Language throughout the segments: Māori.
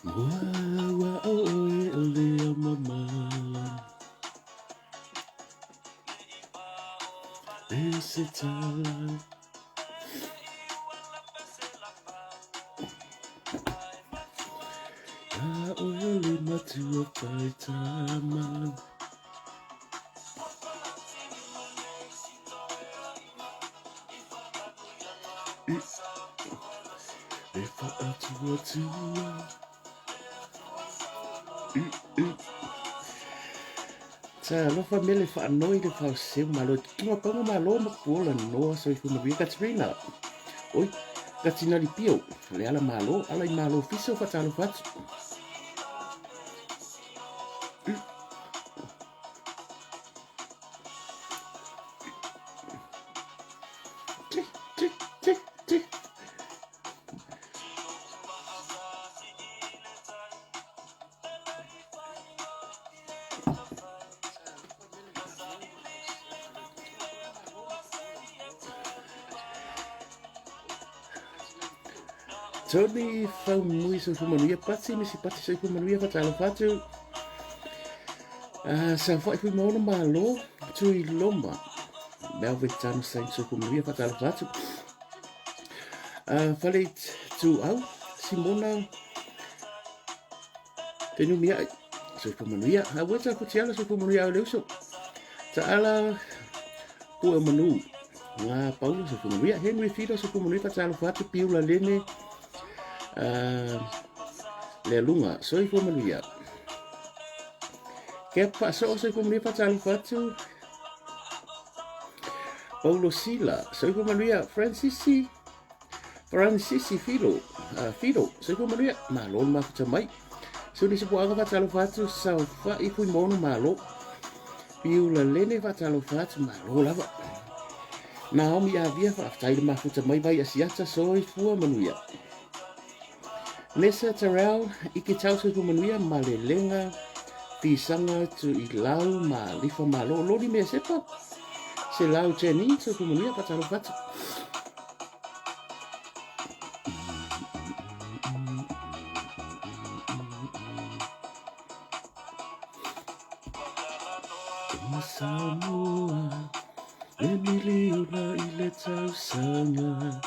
Mua oe ole a mama e se tala a oe ole matua pai taman e wha atua tua ta alofa mele whaanoi le whauseu malo tunga panga malo ma kuola noa so i whumawia Katrina oi katina li pio le ala malo ala i malo fiso whatalo whatu Tony whaumui so i whumanuia pati misi pati so i whumanuia whatalo whatu sa whai hui maona malo tui loma Velvet Tano Saint so i whumanuia whatalo whatu whale tu au Simona tenu mia so i whumanuia a weta kutiala so i whumanuia au leuso ta ala pua manu ngā Paulo so i whumanuia Henry Fido so i whumanuia whatalo whatu piula lene le lunga so i whumanuia Ke so i whumanuia whatalo whatu Paulo Sila so i whumanuia Francisi Fido so i whumanuia malo mafuta mai so ni sepo aga whatalo whatu sa wha i hui mono malo piula lene whatalo whatu malo lava Naomi Avia whaftaile mafuta mai vai asiata so i whumanuia Nessa Terrell iki tau so i whumanuia ma le lenga pisanga tu i lau ma lifa malo lori mea sepa se lau teni so i whumanuia whatalo whatu Samoa Emiliona i le tau sanga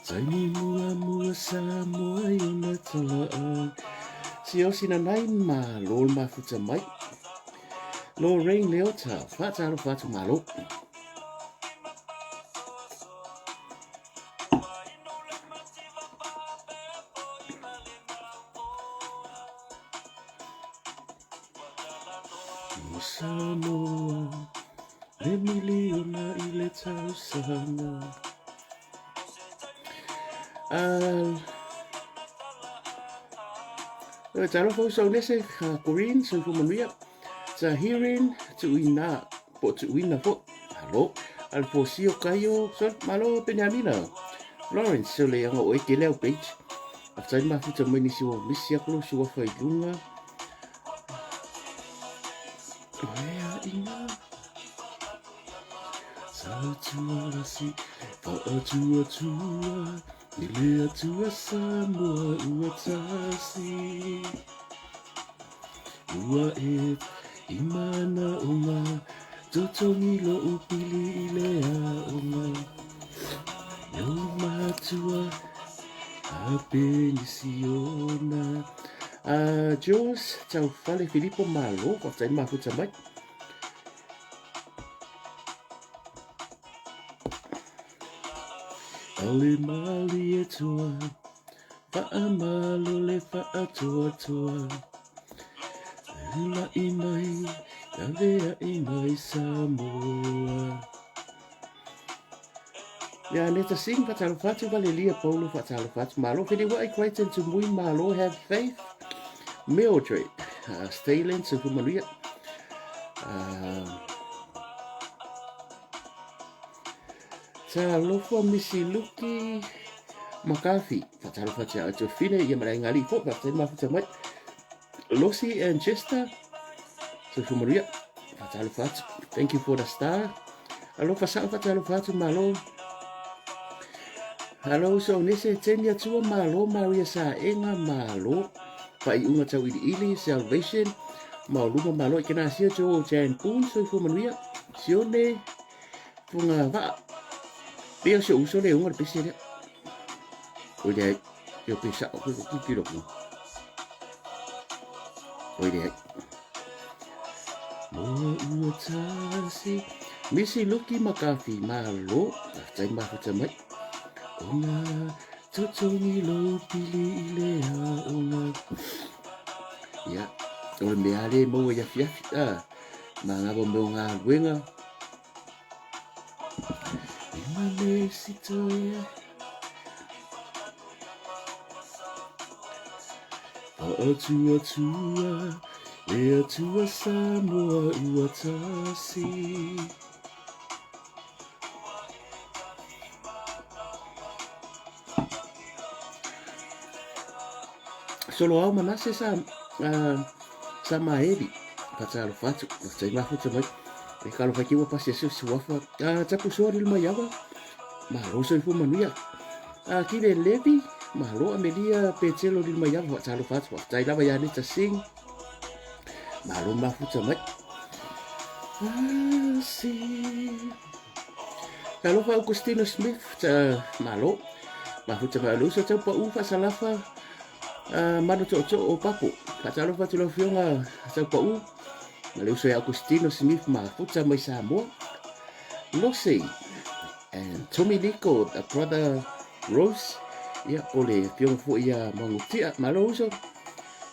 Taini mua Samoa i ona tala Si o sina nai ma lol mafuta mai Lorraine Leota whatalo whatu malo Samoa Emiliona i le tau sanga Talo fo so nese Corinne so whumanuia ta hearing tu ina po tu ina po halo al po sio kayo so malo Benjamina Lawrence so le anga o ke leo page after ma futa mai ni siwa misia klo siwa fai lunga Ea ina sa tua si fa tua Ile tua Samoa ua tasi Ua e imana o ngā Totongi lo upili i lea o ngā Yo matua a penisiona Jos tau whale Filippo Malo Whaftai mafuta mai Ale mali e toa Wha malo le wha toa Hula i mai Ka vea i mai Samoa Ya neta sing whatalo whatu Wale lia Paulo whatalo whatu Malo whini wa i Crichton to mui malo Have faith Mildred Stayland so whumanuia Ta lofo misi luki Makafi whatalo whatu a to whine Ia marai ngali fo Whaftai mafuta mai Lucy and Chester so whumanuia whatalo whatu Thank you for the star Alofa sa whatalo whatu malo Halo so nese tenia tua malo Maria sa enga malo. Pai unga tau ili salvation. Mau luma malo ikena sia jo jan pun so fu manuia. Sione funga va. Pia so uso le unga pese le. O dai yo pesa o ko ki lo. O dai. Mo ua tasi. Misi luki makafi malo. Tai mahu tamai. Ona totongi lo pili ilea ona. Ya, o me ale mo ya fiafi manga bombe nga wenga. Mane sitoya. Atua tua, e atua Samoa uatasi. Solo au manase sa maevi patalo fatu tai mafu tamai e kalo faki wa pasi su suafa tapu sori mai yawa ma roso fu manuia kile levi ma lo amelia petelo di mai yawa patalo fatu tai lava ya ni tasing ma lo mafu tamai si kalo fa Augustino Smith malo mafu tamai lo so tapu ufa salafa mano to o papo patalo fatu lo fionga tapu Maleu soe Agustino Smith mafuta mai Samoa. Losey and Tommy Nico, the brother Rose. Ya ole fiong fu ia mangutia maloso.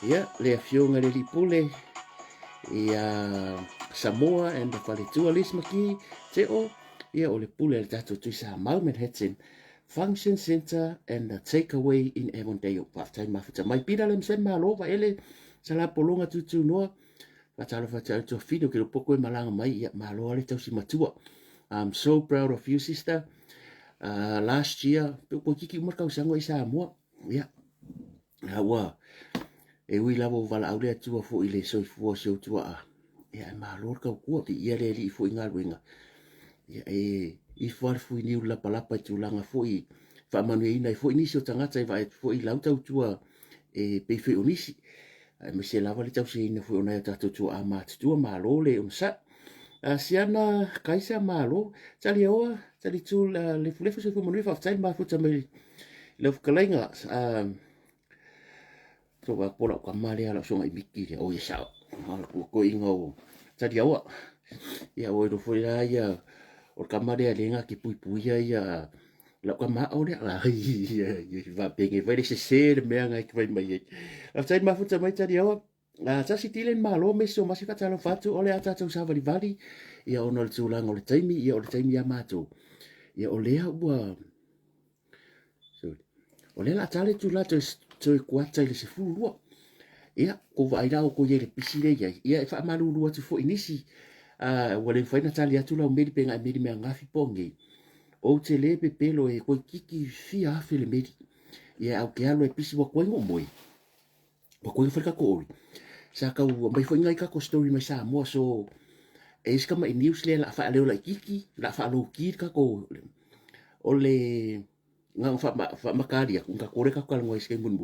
Ya le fiong le lipule ia Samoa and the Faletualis maki teo. Ya ole pule le tatu tu sa Manhattan Function Center and the Takeaway in Avondale. Patai mafuta mai pida lem sen malo va ele sala polonga tutu noa. Fatalo to fido ke poko malanga mai ya malo ale tau si matua. I'm so proud of you, sister. Last year po kiki mo ka usango isa mo. Ya. Hawa. E wi lavo vala aule tua fo ile so fo so tua. Ya malo ka ku ti ia le li fo inga winga. Ya i fo fu ni la palapa tu langa fo i fa manu ina fo ini so tangata va fo i lauta tua e pe fe onisi. Me se lava le tau si ina fu ona tatu tu a tua malo le unsa siana kaisa malo tali oa tali tu le fulefu se fu manu fa tai ma fu tamai le fkalenga so wa pola ka male ala so ngai biki o ya sa ko ingo tali oa ya o do fu ya o ka male alenga ki pui pui ya la ka ma o le la ya va penge vai se me ngai ki vai mai tai ma fu tamai tali oa sa si tilen malo me so masika talo fatu ole ata tau sa vali ia ono le tulang ole taimi ia ole taimi ya mato ia ole ua so ole la tale tu la to kuata ile se fu ia ko vai la ko ye le pisile ia fa malu lu tu fo inisi wale fa na tale tu la medi penga medi me ngafi pongi o te le pe pelo e ko kiki fi a fe le medi ia au ke alo e pisi wa ko ngomoi wa ko fa ka ko sa ka mai foi ngai ka ko story mai sa mo so e ska mai news le la fa le la kiki la fa lo ki ka ko ole nga fa makaria ka kore ka ka ngoi ske bun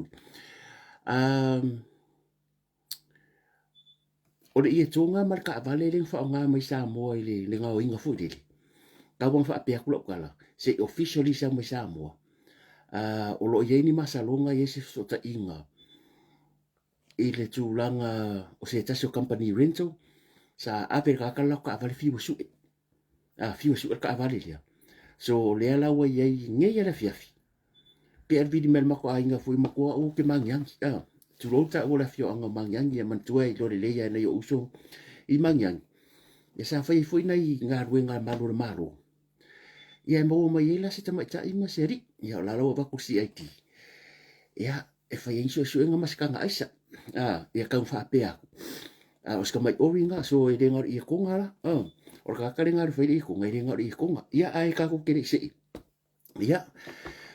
ole i tonga mar ka vale le fa nga mai sa mo le nga inga fu le ka bon fa pe ku kala se officially sa mai sa mo o lo ye ni masalonga yesi so ta inga ile tūlanga o se tasio company rental sa ape ka kala ka vale fiu su fiu su ka vale lia so le ala wa ye nge ya la fiafi pe al vidi mel mako ainga foi mako o ke mangyang tu rota o la fio anga mangyang ya man tuai lo le ya na yo uso I mangyang ya sa foi foi nai nga ruenga malo ya mo mai la se tama ta ima seri ya la lo ba ku si IT ya e fa yin so nga maskanga aisa ia kau fa pea os ka mai oringa so e dengar I konga la o ka ka dengar fa I konga dengar I konga ia ai ka ko kere se ia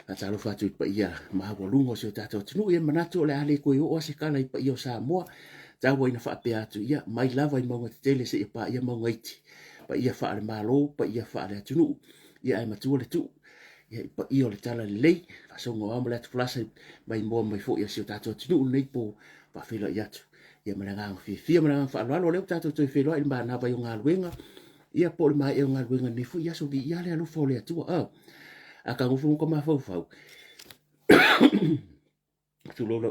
a talo fa tu pa ia ma ho lungo so ta to tunu ia manato le ale ko o se kala pa ia sa mo ta wo ina fa pea tu ia mai lava I mo tele se pa ia mo ngaiti pa ia fa ale malo pa ia fa ale tunu ia ai matu le tu ia i pa i o le tala lei fasonga o amale atu flasa mai mo mai fo ia si o tatou tunu nei po pa fila i atu ia malanga fia malanga fa alo le tatou toi felo i ba na vai o ngā luenga ia po le mai e o ngā luenga ni fu ia so vi ia le alu fo le atu a ka ngufu ko ma fau tulolo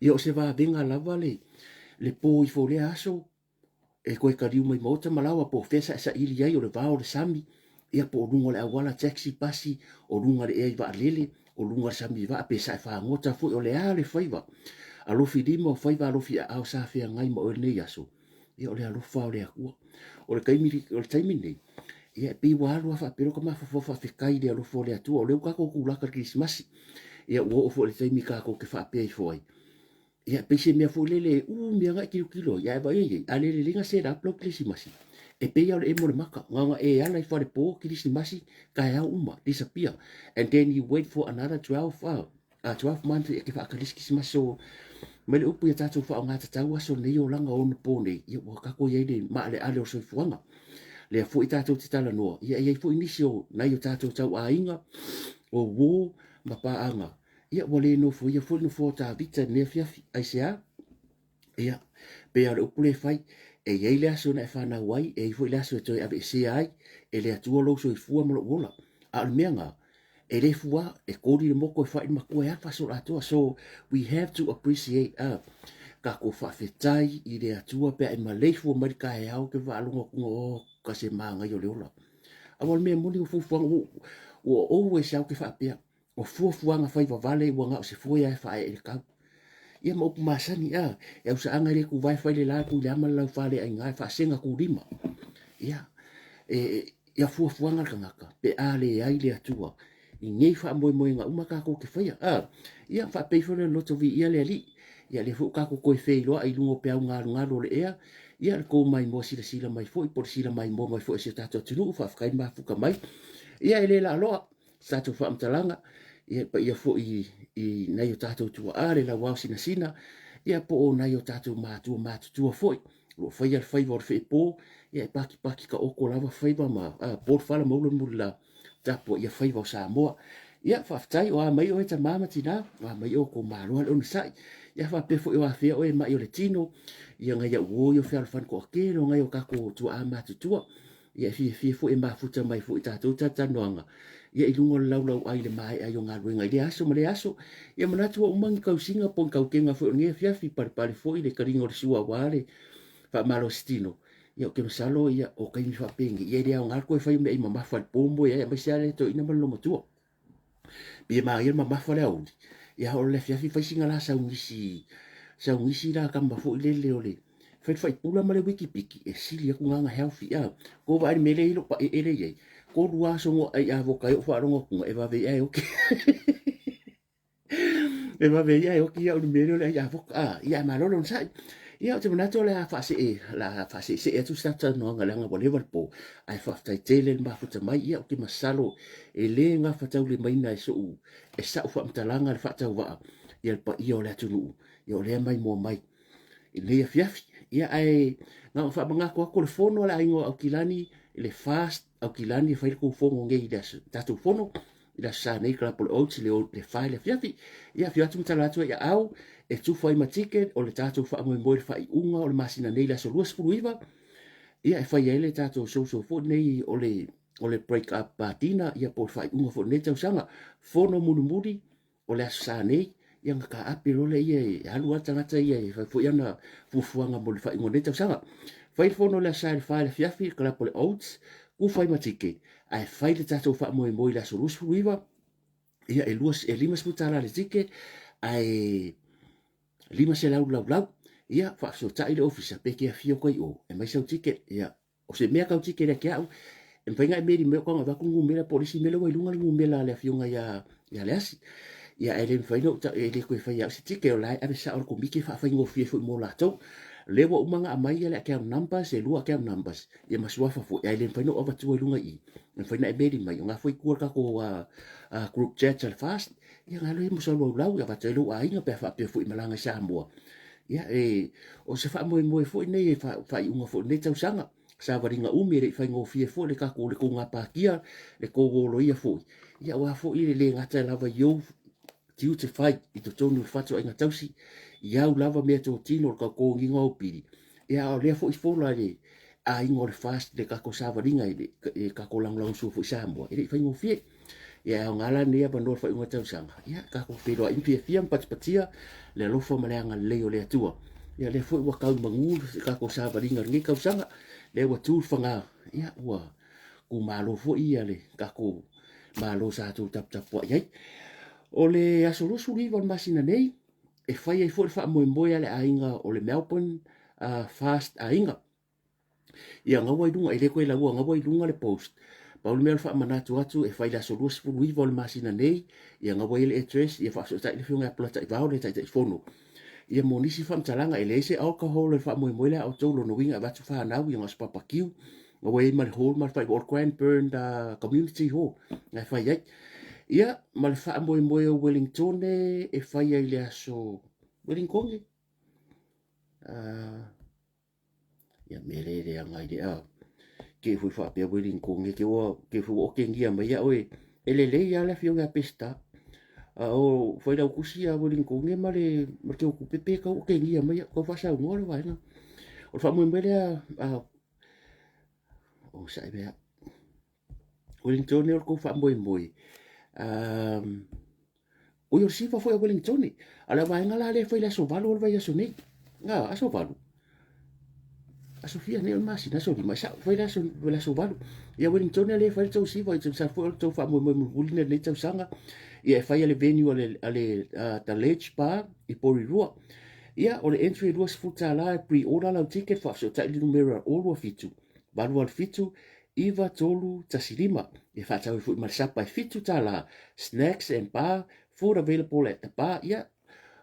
ia o se va venga lava le po i fo le aso e koe ka riu mai mauta malawa po fesa sa ili ai o le vao le sami ia po lunga le awala taxi pasi o lunga le ei va lele o lunga le sami va pe sa fa ngota fu o le ale faiva alo fi lima o faiva alo fi au sa fia ngai mo o nei aso ia o le alo fa o le akua o le kaimiri o le taimi nei ia pe wa alo fa pero kama fa fe kai le alo fo le atu o le ka ko kula ka krismasi ia wo o fo le taimi ka ko ke fa pe foi ia pe se me fo lele me nga kilo ia ba ye ale le linga se da blok krismasi e pe ia e mo le maka nga e ala i fa le po krismasi ka ia uma disappear and then you wait for another 12 months e ke fa krismasi so mele upu ia tatu fa nga tatu so nei o langa o po nei ia wa ka ko ye le ma le ale o so fuanga le fu i tatu titala no ia fu inisio na yo tatu tau ainga o wo ma pa anga ia wale no fu ia fu no fo ta vita ne fiafi ai sea ia pe ale upu le fai e ye le aso na fa na wai e fu le aso toi ave se ai e le atu lo so i fu mo wola al menga e le fua e kodi le moko e fai ma ko ya fa so ato so we have to appreciate ka ko fa fetai i le atua pe e ma le fu ma ka e au ke va lo ngo ka se manga yo le ola a wal me mo ni fu fu o always au ke fa pe o fu nga fai va vale wa nga se fu ya fa e ka ia mo masani e usa anga le ku vai fai le la ku le ama la fa le ai fa senga ku rima ia ia fu nga ka pe ale ai le atua i ngei fa mo nga uma ka ko ke fai ia fa pe fo le loto vi ia le ali ia le fu ka ko ko fe lo ai lungo pe nga lo le ia ko mai mo sila mai fo i por sila mai mo mai fo se tato tunu fa kai ma fu ka mai ia ele la lo sa tu fa mtalanga ia pa ia fo i na yo tato tu ale la wa sina ia po na yo tato ma tu fo lo fa ia fa vor fe po ia paki ka o ko lava fa ma por fala mo la tapo ia fa vo sa mo ia fa tai o mai o eta mama tina wa mai o ko ma lo on sai ia fa pe fo o afia o mai o le tino ia nga ia wo yo fa fan ko ke lo nga yo ka ko tu ama tu ia fi fo e ma futa mai fo tato tata noanga ia i lungo lau ai le mai ai o ngā ruenga i le aso ma le aso ia manatu o umangi kau singa pon kau kenga fo ngia fiafi pari fo i le karingo le sua wale fa malo stino ia o ke masalo ia o kai mi fa pengi ia le au ngar koe fai mei mama fa pombo ia mai sale to ina malo matua bia ma ia mama fa le au ia o le fiafi fai singa la sa ungisi la kamba fo i le ole fai pula ma le wikipiki e sili aku nganga healthy ko va mele ilo pa ele ye ko rua so ngo ai avoka yo fa rongo ko e va ve ai oke e va ve ai oke ya o mele le ai avoka ia ma lo sai ia te mana to le fa se e tu sta no nga nga bo Liverpool ai fa tai tele ma futa mai ia o ki masalo e le nga fa tau le mai na so e sa fa mtalanga le fa tau va ia pa ia o le tunu ia o le mai mo mai le fiafi ia ai nga fa manga ko le fono la ingo au kilani le fast au kilani fa ko fono nge ida tatu fono ida sa nei kla por o le fa le fiafi ia fiatu tala tu ia au e tu foi ma ticket o le tatu fa mo mo fa unga o le masina nei la so luas pruiva ia e fa ele tatu so fo nei o le break up patina ia por fa unga fo nei tau sanga fono mulumuri o le sa nei yang ka api lo le ye halu ata ngata ye fa fo yana fuanga mo le fa ngone tau sanga fa il fono la sa fa le fiafi kla por oats ku fai ma ticket ai fai le tatu fa mo mo la so luas pruiva ia e luas e lima sputala le ticket ai lima se lau ia fa so tai le office pe ke fio koi o e mai so ticket ia o se mea kau ticket le kia e mpenga e meri me ko nga ku ngumela polisi mele wa ilunga ngumela le fio nga ya le asi ia ele faino ta ele ko fa ya si ticket o lai ave sa or ko miki fa ngo fio fo mo la to le wa umanga amai le account numbers e lu account numbers ia masua fa fo ele faino o batu ilunga i e faina e meri mai nga foi ku ka ko group chat al fast ia ngalo mo so lau ya batu lu ai nga pe fa pe fo malanga sa mo ia o se fa mo fo nei fa unga fo nei tau sanga sa varinga umi le fai ngofia fo le kako le ko ngapa kia le ko golo ia fo ia wa fo ile le ngata lava yo tiu te fai I to tonu fatu inga tausi ia u lava mea to tino ka ko nginga o piri ia o le fo I fo la le a ingo le fast le kako sa varinga e kako lang lang su fo sa mo ile fai ngofia ia o ngala nia ba no fai ngata usanga ia kako pero in fia patia le lofo malanga le o le atua ia le fo wa kau mangu kako sa varinga ngi ka usanga le wa tu fanga ia wa ku malo fo ia le kako malo sa tu tap tap wa ia o le asolusu liva o masina nei e fai ai fo fa mo moia le ainga o le Melbourne fast ainga ia nga wai dunga ile ko la nga wai dunga le post pa o le mea fa manatu atu e fai la asolusu liva o le masina nei ia nga wai le address ia fa so tai le fiunga plata I va o le tai fono ia mo nisi fa mtalanga ele se alcohol le fa mo moile au tolo no winga va tu fa na wi nga spa kiu nga wai mal hol mal fa o Cranbourne community hall nga fa ia mal fa mo o Wellington e fa ia le aso Wellington ia mele le nga ide ke fu fa pe Wellington ke fu o ke ngia mai oe ele le ia la fiunga pesta o foi da kusia Wellington e male ma te ku pepe ka o ke ngia mai ko fa sa ngolo vai na o fa mo mele o sa be Wellington e ko fa mo o yo sifa foi a Wellington ala vai ngala le foi la so valo vai so nei nga aso valo aso fia ne masi na so di masa foi la so valo ia Wellington le foi so sifa so sa foi so fa mo bulina le so sanga ia fai le venue ale ta Ledge Bar I Porirua ia o le entry was futa la pre-order la ticket fa so ta numero all of fitu balu al fitu Iva tolu tasilima e fa tau fu marsapa fitu tala snacks and bar food available at the bar ia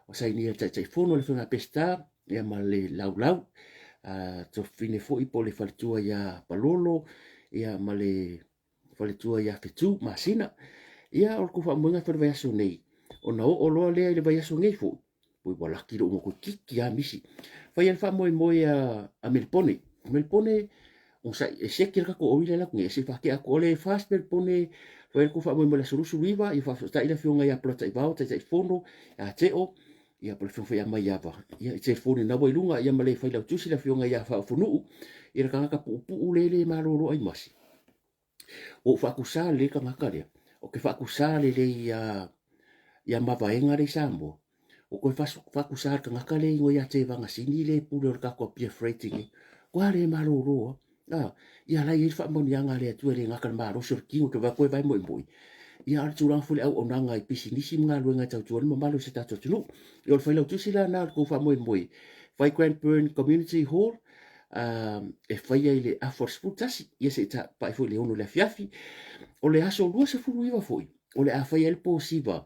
o sai ni tai fono le funa pesta ia male lau to fine fo I pole faltua ia palolo ia male faltua ia fitu masina ia o ku fa monga fa vai aso nei o no o lo le vai aso nei fo poi wala ki ro mo ko kiki a misi fa ia fa mo a Melpone o sa e se ke ko o ile la nge se fa ke ko le fast Melpone fa ku fa mo la solusu viva I fa sta ila fionga ia plata I va tai fono a teo ia por fa ia mai ava ia te fono na voi lunga ia male fa la tusi la fionga ia fa funu ia ka pu le malolo ai masi o fa ku sa le ka ngaka o ke fa ku sa le ia mavaenga le sambo o ko fa ku sa ka ngaka le ngo ia te vanga sini le pu le ka ko pia freighting kwa le malolo ia la ia fa mo nyanga le tu le ngaka malo sur ki o va ko vai mo ia ar tu lang fule au onanga I pisinisi mga luenga tau tuan mamalo se tato tunu I ol failau tusila na ko fa mo fai Cranbourne Community Hall e fai ai le afor sputasi ia se ta pa fo le ono le fiafi o le aso lua se fulu iwa foi o le a fai el posiva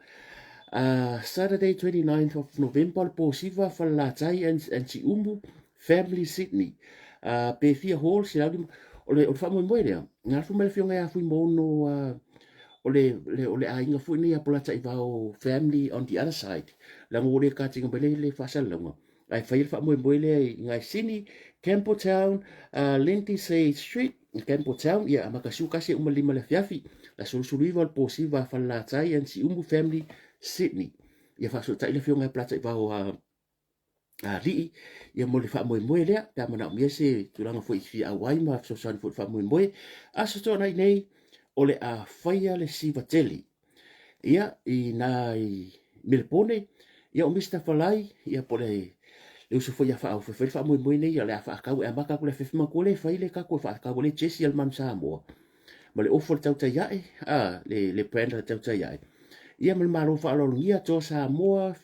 Saturday 29th of November posiva fa la tai and si umu family Sydney pe fia hall si laudi o le fa mo le nga fu me fionga ya fu mo no o le ainga fu ni apola tai va o family on the other side la ngore ka tinga bele le fa salonga ai fa fa mo le ngai sini Campbelltown Lindsay Street Campbelltown ia makasuka se umalima le fiafi la solusuliva al posiva fa la tai and si umu family Sydney ia fa so tai le fionga plata va o ri ia mo le fa mo le ta mana mi se tulanga fo fi awai ma so san fo fa mo aso to nei o le a faia le sivateli ia I Melpone ia o Mr. Falai ia po le uso foi a fa fa mo nei ia le fa ka e maka ko le fe ma ko le fa ile ka ko fa ka le Jesse al man Samoa ma le offer tau tai ai le brand tau tai ai ia mal malo fa lo ia to Samoa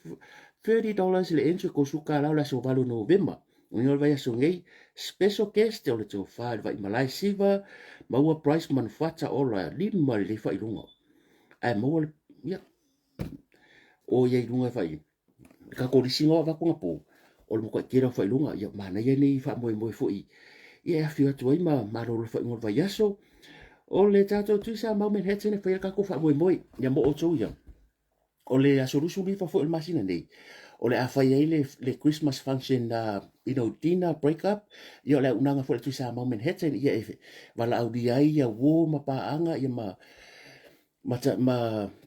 $30 le entry ko suka la so valo November Ngol vai so ngai special guest o le to fa vai malai siva maua price manufacture ola lima le fa ilunga ai maua ia o ia ilunga fa ka ko risinga va ko po o le ko kira fa ilunga ia mana ia nei fa mo fo ia fia to ima malo fa ngol vai aso o le tato tu sa mau men hetene fa ka ko fa mo ia mo o to ia o le asolusu li fa fo el masina nei o le a whai ai le Christmas function dinner break up, ia le unanga fo le tui sa mau Manhattan, ia wala au di ai ia wo ma paanga ia ma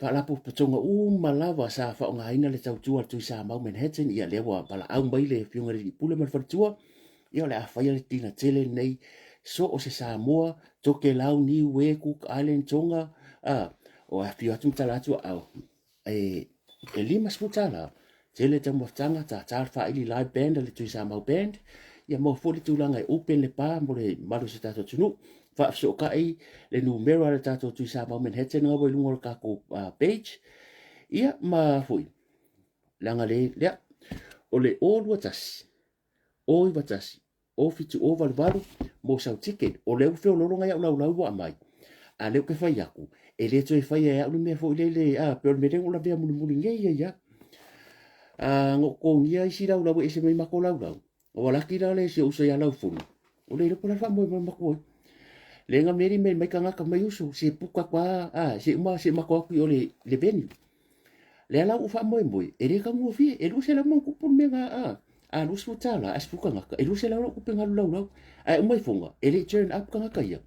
palapu patonga ma lava sa whaongaina le tautua tui sa mau Manhattan, ia lewa pala au mai le fiunga ri pule ma whatua, ia le a whai le tina tele nei, so o se Samoa, toke lau ni we Cook Island tonga, o a whiu atu talatu au, e lima sputala, tele tamu aftanga ta tarfa ili live band le tui sa mau band, ia mo foli tūlanga e open le pā mo le maru se tato tunu, so kai le numero le tato tui sa mau Manhattan ngā wai lungo kako page, ia ma fui, langa lea, o le olu atasi, o i watasi, o fitu o valu mo sau ticket, o leu feo lolonga ia ulau wa mai, a leu ke fai aku, e le toi fai ia unu mea fo ile pero me rengo la bea muli ngei ia, ngok kongia isi lau e se mai mako lau, o laki la le se usa ia lau funu, o le lepo la fa mo mako le nga meri mai kanga ka mai usu se puka kwa se mako aku o le beni le ala u fa mo e le ka mo fi e lu se la mo ku pun me nga lu su tala as puka nga e lu se la ku pe nga lau mo fonga e le turn up kanga ka ia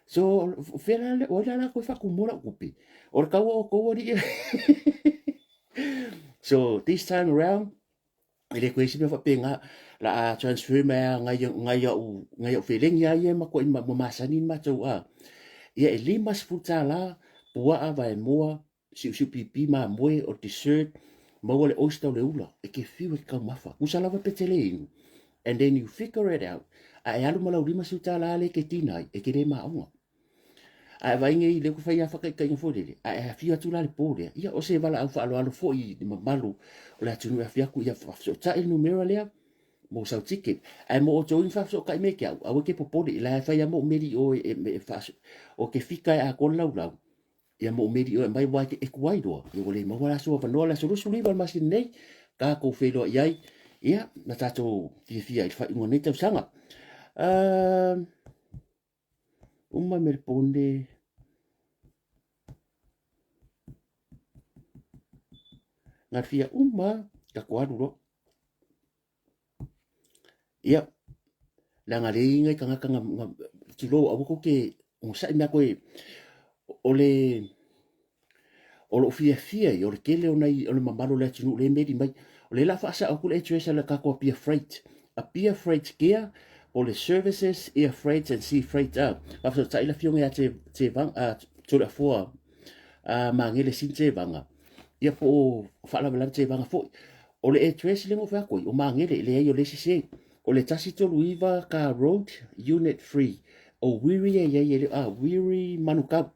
so fela le o la ko fa ku mo la ku pe o ka wo ko ri so this time around ele ko isi me fa pe nga la transfer me ngai feeling ya ye ma ko ma masanin ma tau ia e limas futala pua vai moa si pipi ma moe o dessert mo le oyster le ula e ke fiu ka mafa usala va petele and then you figure it out a alu mala limas futala le ke tinai e ke re ma onga a vai ngai le ko fai fa ka ka fo le a fiu tu la le pole ia o se vala au fa alo fo I malu o le tunu a fiaku ia fa so ta el numero le mo sau ticket ai mo join fa so kai me ke au ke popori la fa ya mo meri o e fa o ke fika a ko lau ia mo meri o mai wa ke kuai do o le mo wala so fa no la so lu li ba masin nei ka ko fe lo iai ia na tato ti fia fa mo nei tau sanga uma me responde ngar fia uma ka kuaru ro ia la nga ngai kanga tilo abu ko ke o sa me ko o lo fia o le kele o nei o le mamalo le tunu le meri mai o le la fa sa o ku le tresa le ka ko pia freight a pia freight kia o le services air freight and sea freight fa so ta ila fionga te vang to le fo mangele sin te vanga ia po fa la bela te vanga fo o le trace le mo fa ko o mangele le yo le se o le tasi to luiva ka road unit free o wiri wiri manuka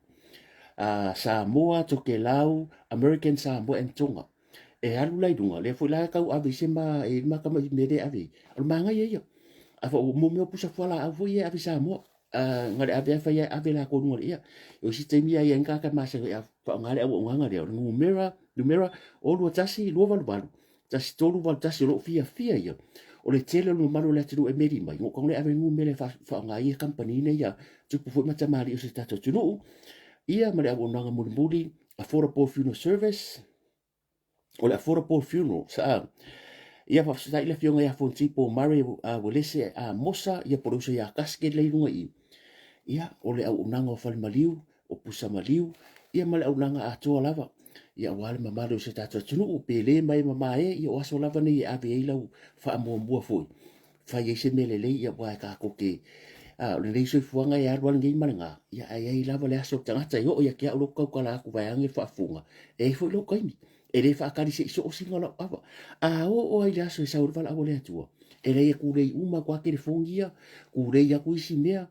Samoa Tokelau American Samoa and Tonga e alu lai dunga le foi la kau ave sema e makama mede ave o manga ye a fo mo me pusa fola a foi ave Samoa ngale ave fa ya ave la ko ngol ia o si te mia yang ka masa ya fa ngale o nganga le numera o lo tasi lo valu tasi tolu val tasi lo fia ia o le tele lo malu le tulu e meri mai ngo kong le ave ngu mele fa ngai company ne ya tupu fo mata mali o se tato tulu ia male abo nanga muli affordable funeral service o le affordable funeral sa ia fa sa ile fionga ia fon tipo mari welese mosa ia produce ia casket le lunga ia o le au nanga o fal maliu o pusa maliu ia male au nanga atoa lava ia wale mamalo se tato tunu pele mai mamae ia waso lava ni ave ila fa mo foi fa yese mele le ia wa ka ko ke le le so fuanga ia wan ngi manga ia ai lava le aso tanga tai o ia kia lo ko kala ku vai fa funga e foi lo kaini e le fa kari se so singa lo ava o ai aso sa ur vala ole tua e le ku le uma kwa ke fungia ku le ya ku isi mea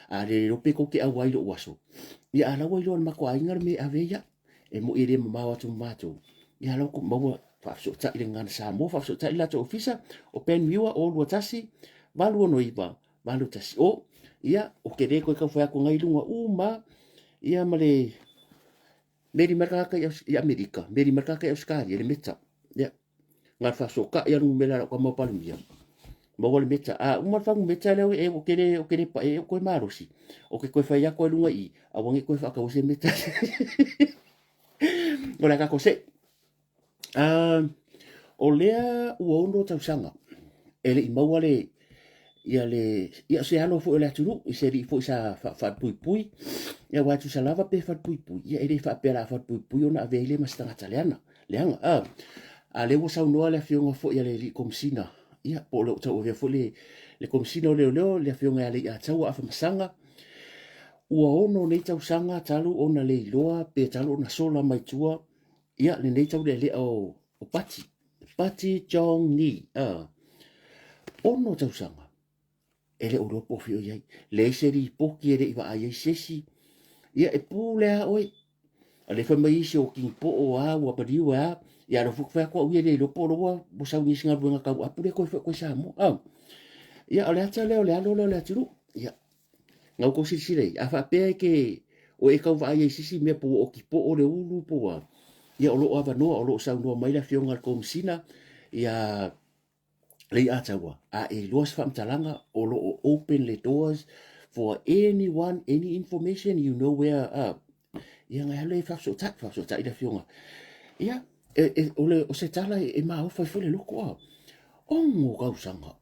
le lo pe ko ke awai lo waso ia ala wai lo ma ko ai ngar me aveya e mo ire ma watu mato ia lo ko mo fa so ta ile ngan sa mo fa so ta ila to ofisa o pen miwa o lo tasi valu no iba valu tasi o ia o ke re ko ka fa ko ngai lunga uma ia male meri marka ka ia Amerika meri marka ka Australia le meta ia ngar fa so ka ia lu mela ko mo palmia mo le meta uma fa meta le e o ke re pa e ko marosi o ke ko fa ia ko lunga I a wangi ko fa ka o se meta Ola ka kose. o lea ua ono tausanga. Ele I maua le, ia se alo fo le atunu, I se ri fo sa fat pui pui, ia watu sa lava pe fat pui pui, ia ele fa pe la fat pui pui ona avele mastanga taliana, leanga, a le wo sa unoa le fionga fo ia le li komsina, ia po le utau vea fo le komsina o leo le fionga le ia tau afa masanga, ua ono nei tausanga talu ona le iloa, pe talu ona sola mai tua, ia le nei tau le o Pati Jong Ni, ono tausanga, ele uropo fio iai, le seri poki ele iwa ai sesi, ia e pūlea oi, a le whamai isi o king po o a, ua pariu a, ia lo fukwhea kwa uia le lopo roa, bo sau nisi ngā ruenga kau apure koe sa mo, ia o le ata leo le alo leo le atiru, ia, ngau ko sirei, a whapea ke, o e kau wa ai sisi mea po o ki po o le ulu po a, ia o lo ava noa, o lo sau noa mai la fionga ko msina, ia, lei atawa, a e loas whamtalanga, o lo open the doors, for anyone, any information, you know where, ia ngai hale whapso tak ila fionga. Ia, o se tala e maa ofa I fule loko a, ongo kausanga.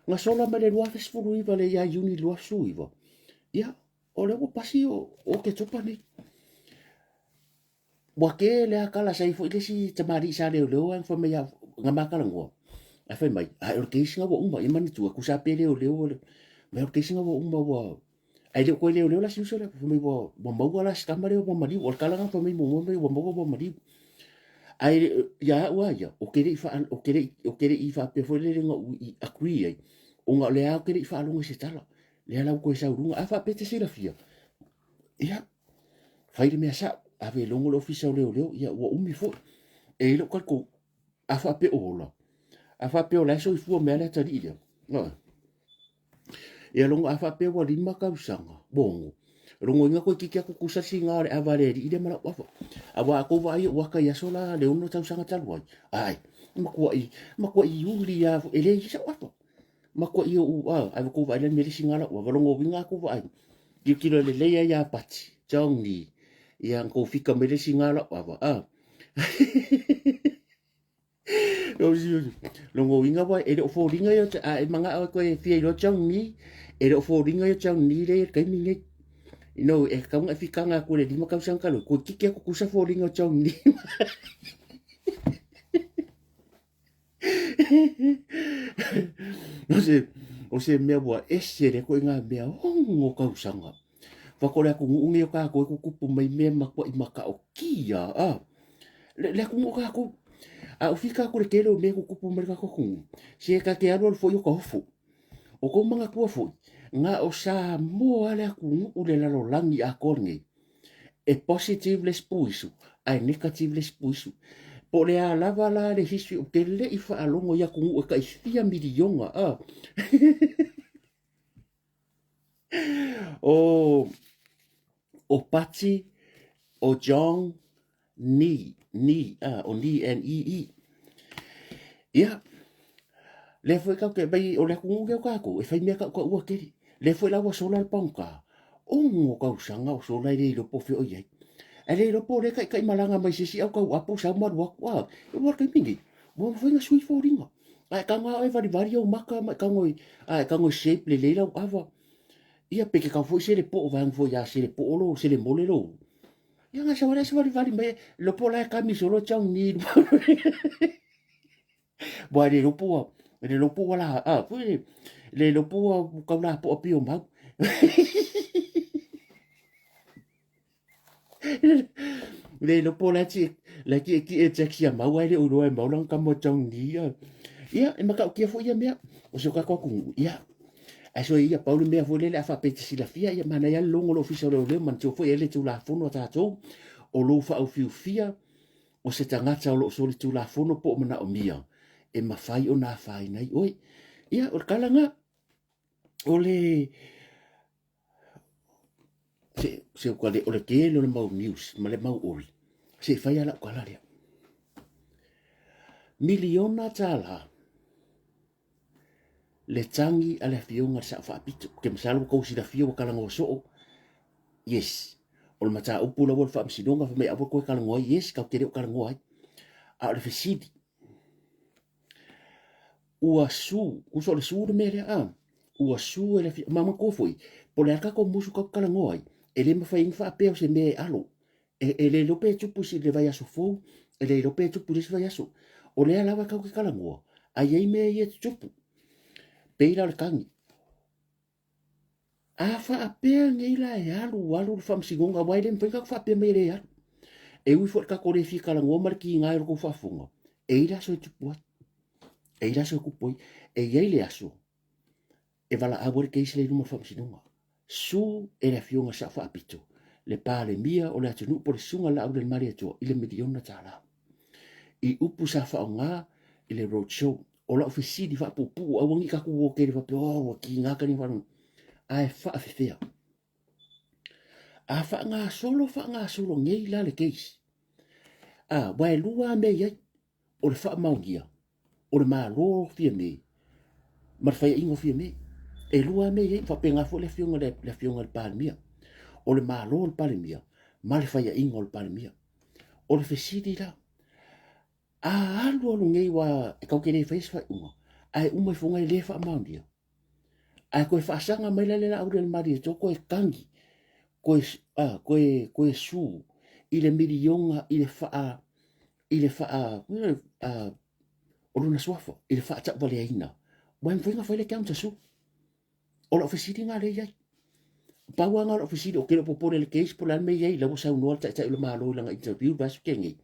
Nga sola ma le luafes fulu iwa le ia uni luasu iwa. Ia, o le o pasi o ke topa ni. Wake le akala sa ifo ile si tamari sa leo ang fa mea ngamaka langwa. A fa mai, a o ke singa wo umba imani tu ku sa pe leo me o ke singa wo umba wa. Ai le ko leo la siso le fa mai wo mau wala skamare wo mali o kala nga fa mai mo wo mau wo mali. Ai ya wa ya o ke ifa pe fo le nga I agree ai. O nga le a ke ifa longa se tala. Le ala ko sa urunga a fa pe te sira fia. Ia. Fai me sa ave longo lo fisa leo ia wo umi fo. E lo ko a fa pe ola. A fa pe ola so I fu me la tari ia. No. Ia longo a fa pe wa lima ka usanga. Bongo. Rongo inga ko kiki aku kusa singa re avaleri ide mala wafa. Awa ko wa ai wa ka ya sola le uno tau sanga talu ai. Makwa I yuli ya ele sa wafa. Makwa I o ai ko wa ile meri singa la wa rongo winga ko wa ai. Kilo le le ya pati. Jong ni. Ia ko fika meri singa la wafa. Longo winga wa ele o fo ringa yo ai manga ko e fia lo jong ni. Ele o fo ringa yo jong ni le kai mingi. No, e kaunga fikanga ko le lima kausang kalo. Ko kiki ako kusa fo ringa chong ni. O se mea bua esere ko inga mea hongo kausanga. Whakore ako ngungi o kako e kukupu mai mea makwa I maka o kia. Le ako ngungi o kako. A o fika ako le kere o mea kukupu mai kako kungu. Se ka ke aro alfo i o ka hofu. O ko mga kua fo. Nga o sa mo ale aku u le lalo langi a kornge. E positive les puisu, ai negative les puisu. Po le a lava la le history o te le I wha alongo i aku u e ka ifia milionga. O Pati, o Jong Ni, o Ni N-E-E. Ia, le foi ka ke bai o le aku nge o kako, e whai mea ka ua keri. Le foi lawa sola al pangka. Ongo kausanga o sola I le lopo fio iai. E le lopo le kai malanga mai sisi au kau apu sa maru akwa. E war kai mingi. Mo foi nga sui fo ringa. Ai ka nga e vari o maka mai ka ngoi. Ai ka ngoi shape le leila o ava. Ia peke ka foi se le po o vang foi ya se le po lo se le mole lo. Ia nga sa vari mai lopo la ka mi solo chang ni. Bo le lopo wala foi le lopo ka la po pio mau. Le lopo la ki e taxi a mau ai le uro e mau lang ka mo chang ni ia e maka o kia fo ia mea o so ka ko ku ia a so ia paulo mea fo le fa pe si la fia ia mana ia longo lo fisa le man so fo ele tu la fono ta to o lo fa o fiu fia o se tangata o lo so le tu la fono po mana o mia e mafai o na fai nai oi ia o kalanga o le se ko le o le ke le mau news ma le mau ori se fai ala ko ala miliona tala le tangi ale fionga sa fa pitu ke masalo ko si da fio kala ngo so yes o mata upu la wol fa msidonga fa me abo ko kala ngo yes ka tere kala ngo ai a le fesidi ua su uso le su me le a ua su ele mama ko foi po le ka ko musu ka kala ngoi ele ma fa infa pe se me alo ele lo pe tu pusi le vai aso fo ele lo pe tu pusi vai aso o le ala ka ka kala ngo ai ai me ye tu pe ila le kangi a fa pe ngai la e alu fam sigonga wai le mpe ka fa pe me le alu e ui fo ka ko le fi kala ngo mar ki ngai ko fa funga e ila so tu pu e ila so ku poi e ye le aso e vala a wore keisi le numa whamsinunga. Su e le fionga sa wha apito. Le pā le mia o le atunu po le sunga la au le mari atua i le miliona tāla. I upu sa wha o ngā i le roadshow. O la ofisi di wha pupu a wangi kaku o kere wha pio o ki ngā kani whanun. A e wha awhewhea. A wha ngā solo ngei la le keisi. A wae lua me iai o le wha maungia. O le maa loo fia me. Marwhai ingo fia me. E lua me ye fa penga fo le fionga le palmia o le malo le palmia ma le faia ingo le palmia o le fesidi la a alu alu ngei wa e kau kere face fa unga ai uma fonga le fa maundia ai ko fa sanga mai le au le mari to ko e kangi ko e su i le milionga i le fa o luna suafa i le fa ta vale ina wan fonga fa le counter su o la ofisiri ngā le iai. Paua ngā la ofisiri o kera popore le keis po lan me iai la wasa unua ta ilo malo langa interview basu kengi.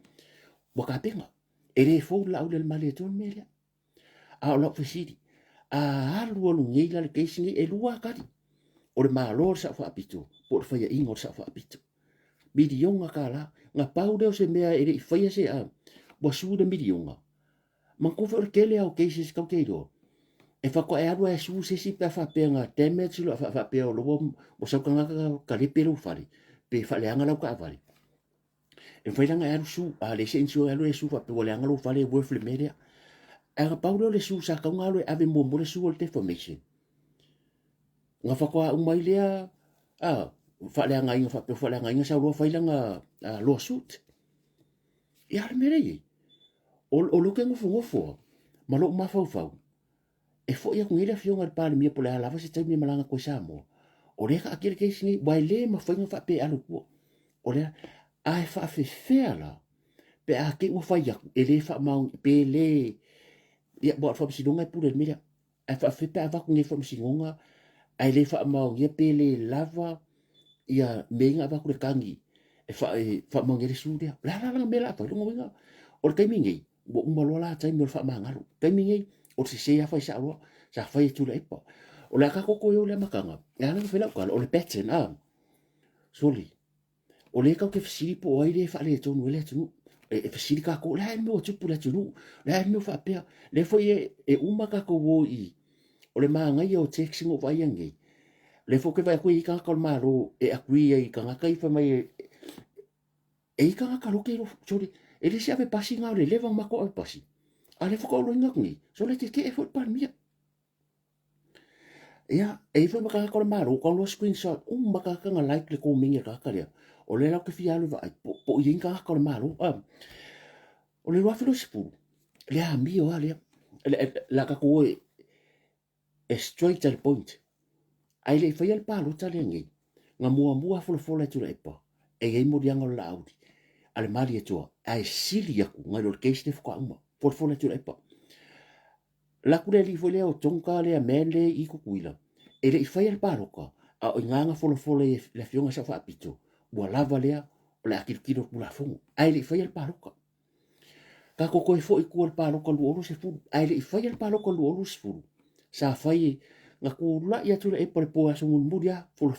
Waka penga. E re fōu la au le male ton me lea. A o la ofisiri. A alu alu ngei la le keis ngi e lua kari. O le malo o sa wha apito. Po le whaia ingo o sa wha apito. Midionga ka la. Ngā pau leo se mea e re i whaia se a. Wasu de midionga. Mankofa o le kele au keises kau keiro. E whako e aru e su se si pe whapea ngā damage lo a whapea o loa o sau kanga ka lepe lau whare pe whaleanga lau ka awari e whairanga e aru su a le se insio e aru e su whapea o leanga lau whare worth le merea e nga pauro le su sa kaunga alo e ave mo le su o le defamation ngā whako a umai lea a whaleanga inga whapea whaleanga inga sa loa whailanga loa suit e are merei o loke ngofo ma lo mawhau e fo ia ngila fionga pa le mia po le lava se taimi malanga ko samo o le ka akere ke singi wai le ma fa nga pe alu ko o le ai fa fe fela pe a ke mo fa ia e le fa ma pe le ia bo fa si donga pu le mia ai fa fe pe ava ko ngi fa si ngonga ai le fa ma ia pe le lava ia menga ava ko le kangi e fa ma ngi su dia la me la pa lo ngonga o le kaimingi bo mo lo la taimi fa ma ngaru kaimingi o se sea fai sa alo sa fai tu le pa o la ka ko yo le makanga ya na fela ka o le pattern a soli o le ka ke fisi po ai le fa le tu no le tu e fisi ka ko la no tu pu le tu la no fa pe le foi e uma ka ko wo i o le manga yo texting o vai ngi le fo ke vai ko i ka ko malo e akui ai ka ka i fa mai e ka ka lo ke lo soli e le se ave passing out le leva ma ko pasi ale fo ko lo ngi so le te ke e fo pa mia ia e fo maka ko maro ko lo screenshot maka ka nga like le ko minga ka ka le o le la ke fia lo vai po yin ka ko maro o le wa filo sipu le a mi o ale la ka ko e straight to the point ai le fa il palo ta le ngi nga mua fo le tu le pa e mo dianga la audi ale mari e tu ai silia ku nga lo ke ste fo ko fo le tu le pa la kule li fo le o tonka le a mele i ku kuila e le fai al paroka a o nganga fo le fionga sa fa pito wa lava le o le akilkilo ku la fo ai le fai al paroka ka ko fo i ku al paroka lu oro se fu ai le fai al paroka lu oro se fu sa fai nga ku la ia tu le por po aso mun mudia fo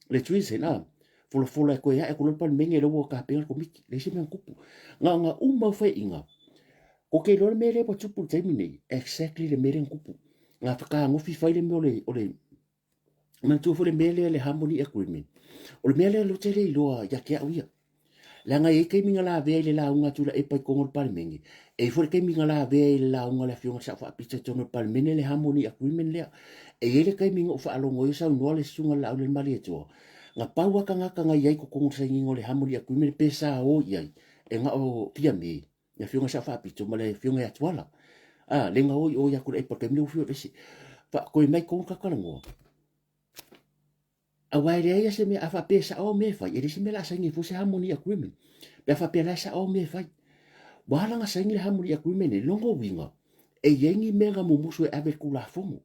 le tuise na fo la ko ya e ku lo pa menge lo ka pe ko miki le se men kupu nga fai inga o ke lor mere po tupu termine exactly le mere kupu nga ka ngo fi fai le me ole ma tu fo le mele le harmony agreement o le mele lo tere lo ya ke awia la nga e ke minga la ve le la unga tu la e pa ko ngol parmengi e fo ke minga la ve le la unga la fionga sa fa pizza tono parmene le harmony agreement le e ele ke minga o fa lo ngo sa no le sunga la le mali to nga paua ka nga yai ko ko sa ngingo le harmony agreement pesa o yai e nga o pia me ya fionga sa fa pizza male fionga ya twala lenga o ya ku e pa ke mi fu le si fa ko mai ko ka kala ngo a wai le ya se me a fa pesa o me fa e se me la sa ngi fu se harmony agreement be fa pela sa o me fa wala nga sa ngi harmony agreement e longo winga e yengi mega mo musu e ave ku la fomo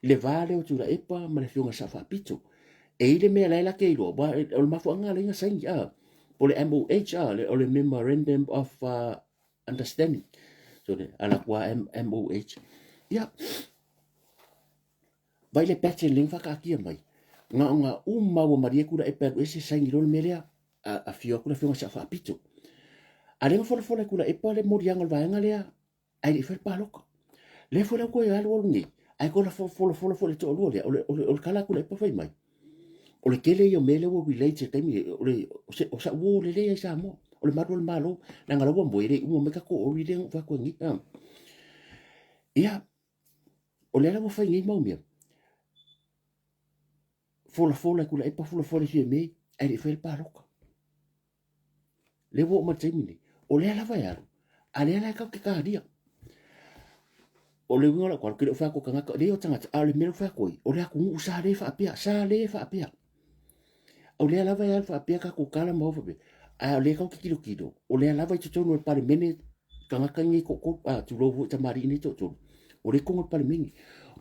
le vale o tura epa ma le fionga sa fa pito e ile me la la ke lo ba o ma fo nga le nga sa ngi po le MOH o le memorandum of understanding so le ala kwa MOH ya vai le pete ling fa ka kia mai nga wa maria kura e per ese sangi lo melea a fio kura fio sa fa pito ale nga fola kura e pa le morianga va nga lea ai le fer pa loko le fola ko ya lo ngi ai ko la fola to lo le o kala kura e pa fai mai o le kele yo mele wo relate te mi o sa wo le le sa mo o le malo na nga lo mo ire mo me ka ko o ire fa ko ngi ia o le la mo fai ngi mo mi fola kula e pa fola fie me ai le fel paroka le wo ma temini o le ala vai aro a le ala ka ka dia o le ngola kwa ke fa ko kanga ka le o tanga a le melo fa ko o le ku sa le fa apia o le ala vai aro fa apia ka ko kala mo fa be a le ka kilo o le ala vai to no pa le mene kanga ka ngi ko tu lo vo tamari ni to o le ko pa le mingi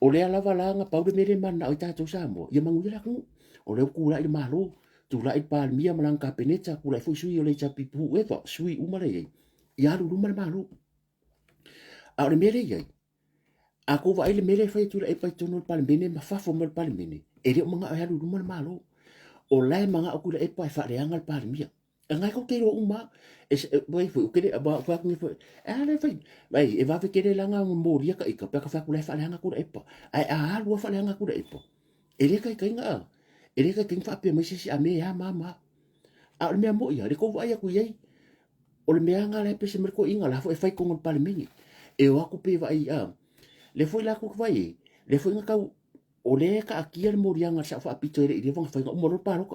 o le ala va langa pa le mele man na o ta to sa mo ya mangu la ku o le ku la i malo tu la i pa mia malang ka peneta ku la fu sui o le chapi pu e fa sui u male ya lu mal malo a le mele ye a ko va ile mele fa tu la i pa to no pa le mene ma fa fo mal pa le mene e le manga ya lu mal malo o la manga ku la i pa fa le anga pa le mia ngai ko ke ro uma vai fu ke ba fa ni fu le fa vai e va ke le langa mo ria ka ka fa ku le fa le anga ku e pa ai a lu fa le anga ku e pa ele kai nga ele kai fa pe mai si a me ya mama a me mo ya le ko vai ku ye o le me anga le pe se mer ko inga la fo e fai ko ngol pa le mingi e o ku pe vai le foi la ku vai le foi nga ka o le ka akia le mo ria nga sa fa pito ele i fa nga mo ro pa ro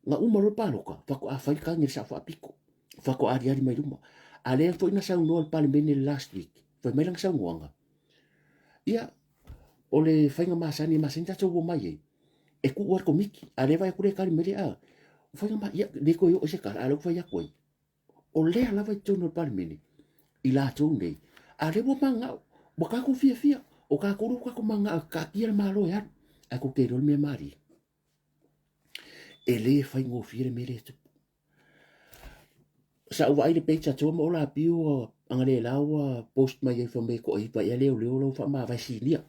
nga umaro paloka fa ko afai ka ngi sa fa piko fa ko ari ari mai luma ale fo ina sa no pal meni last week foi mai lang sa nguanga ia ole fa nga masani masinta to wo mai e ku war ko miki ale vai ku le kali meri fa nga ma ia de ko yo se kala ale fa ya ko o le ala vai to no pal meni ila to nei ale wo manga bo ka ku fia o ka ku ka ko manga ka kia malo ya ako ke ro me mari ele fai ngo fire mere tu sa wa ile pecha to mo la piu anga le lawa post mai e fo me ko i pa ya le lo fa ma va silia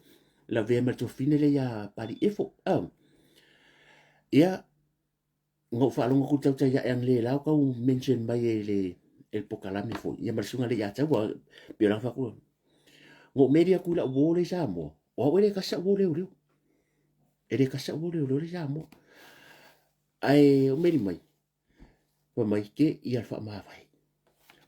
la ve ma to fine le ya pari efo ya ngo fa lo ngo ku tau ya ang le lawa ka mention mai le el pokalami fo ya ma sunga le ya ta wa pi la fa ku ngo media ku la wo le sa mo o le ka sa wo le ele ka sa wo le sa mo ai o meri mai wa mai ke i alfa ma vai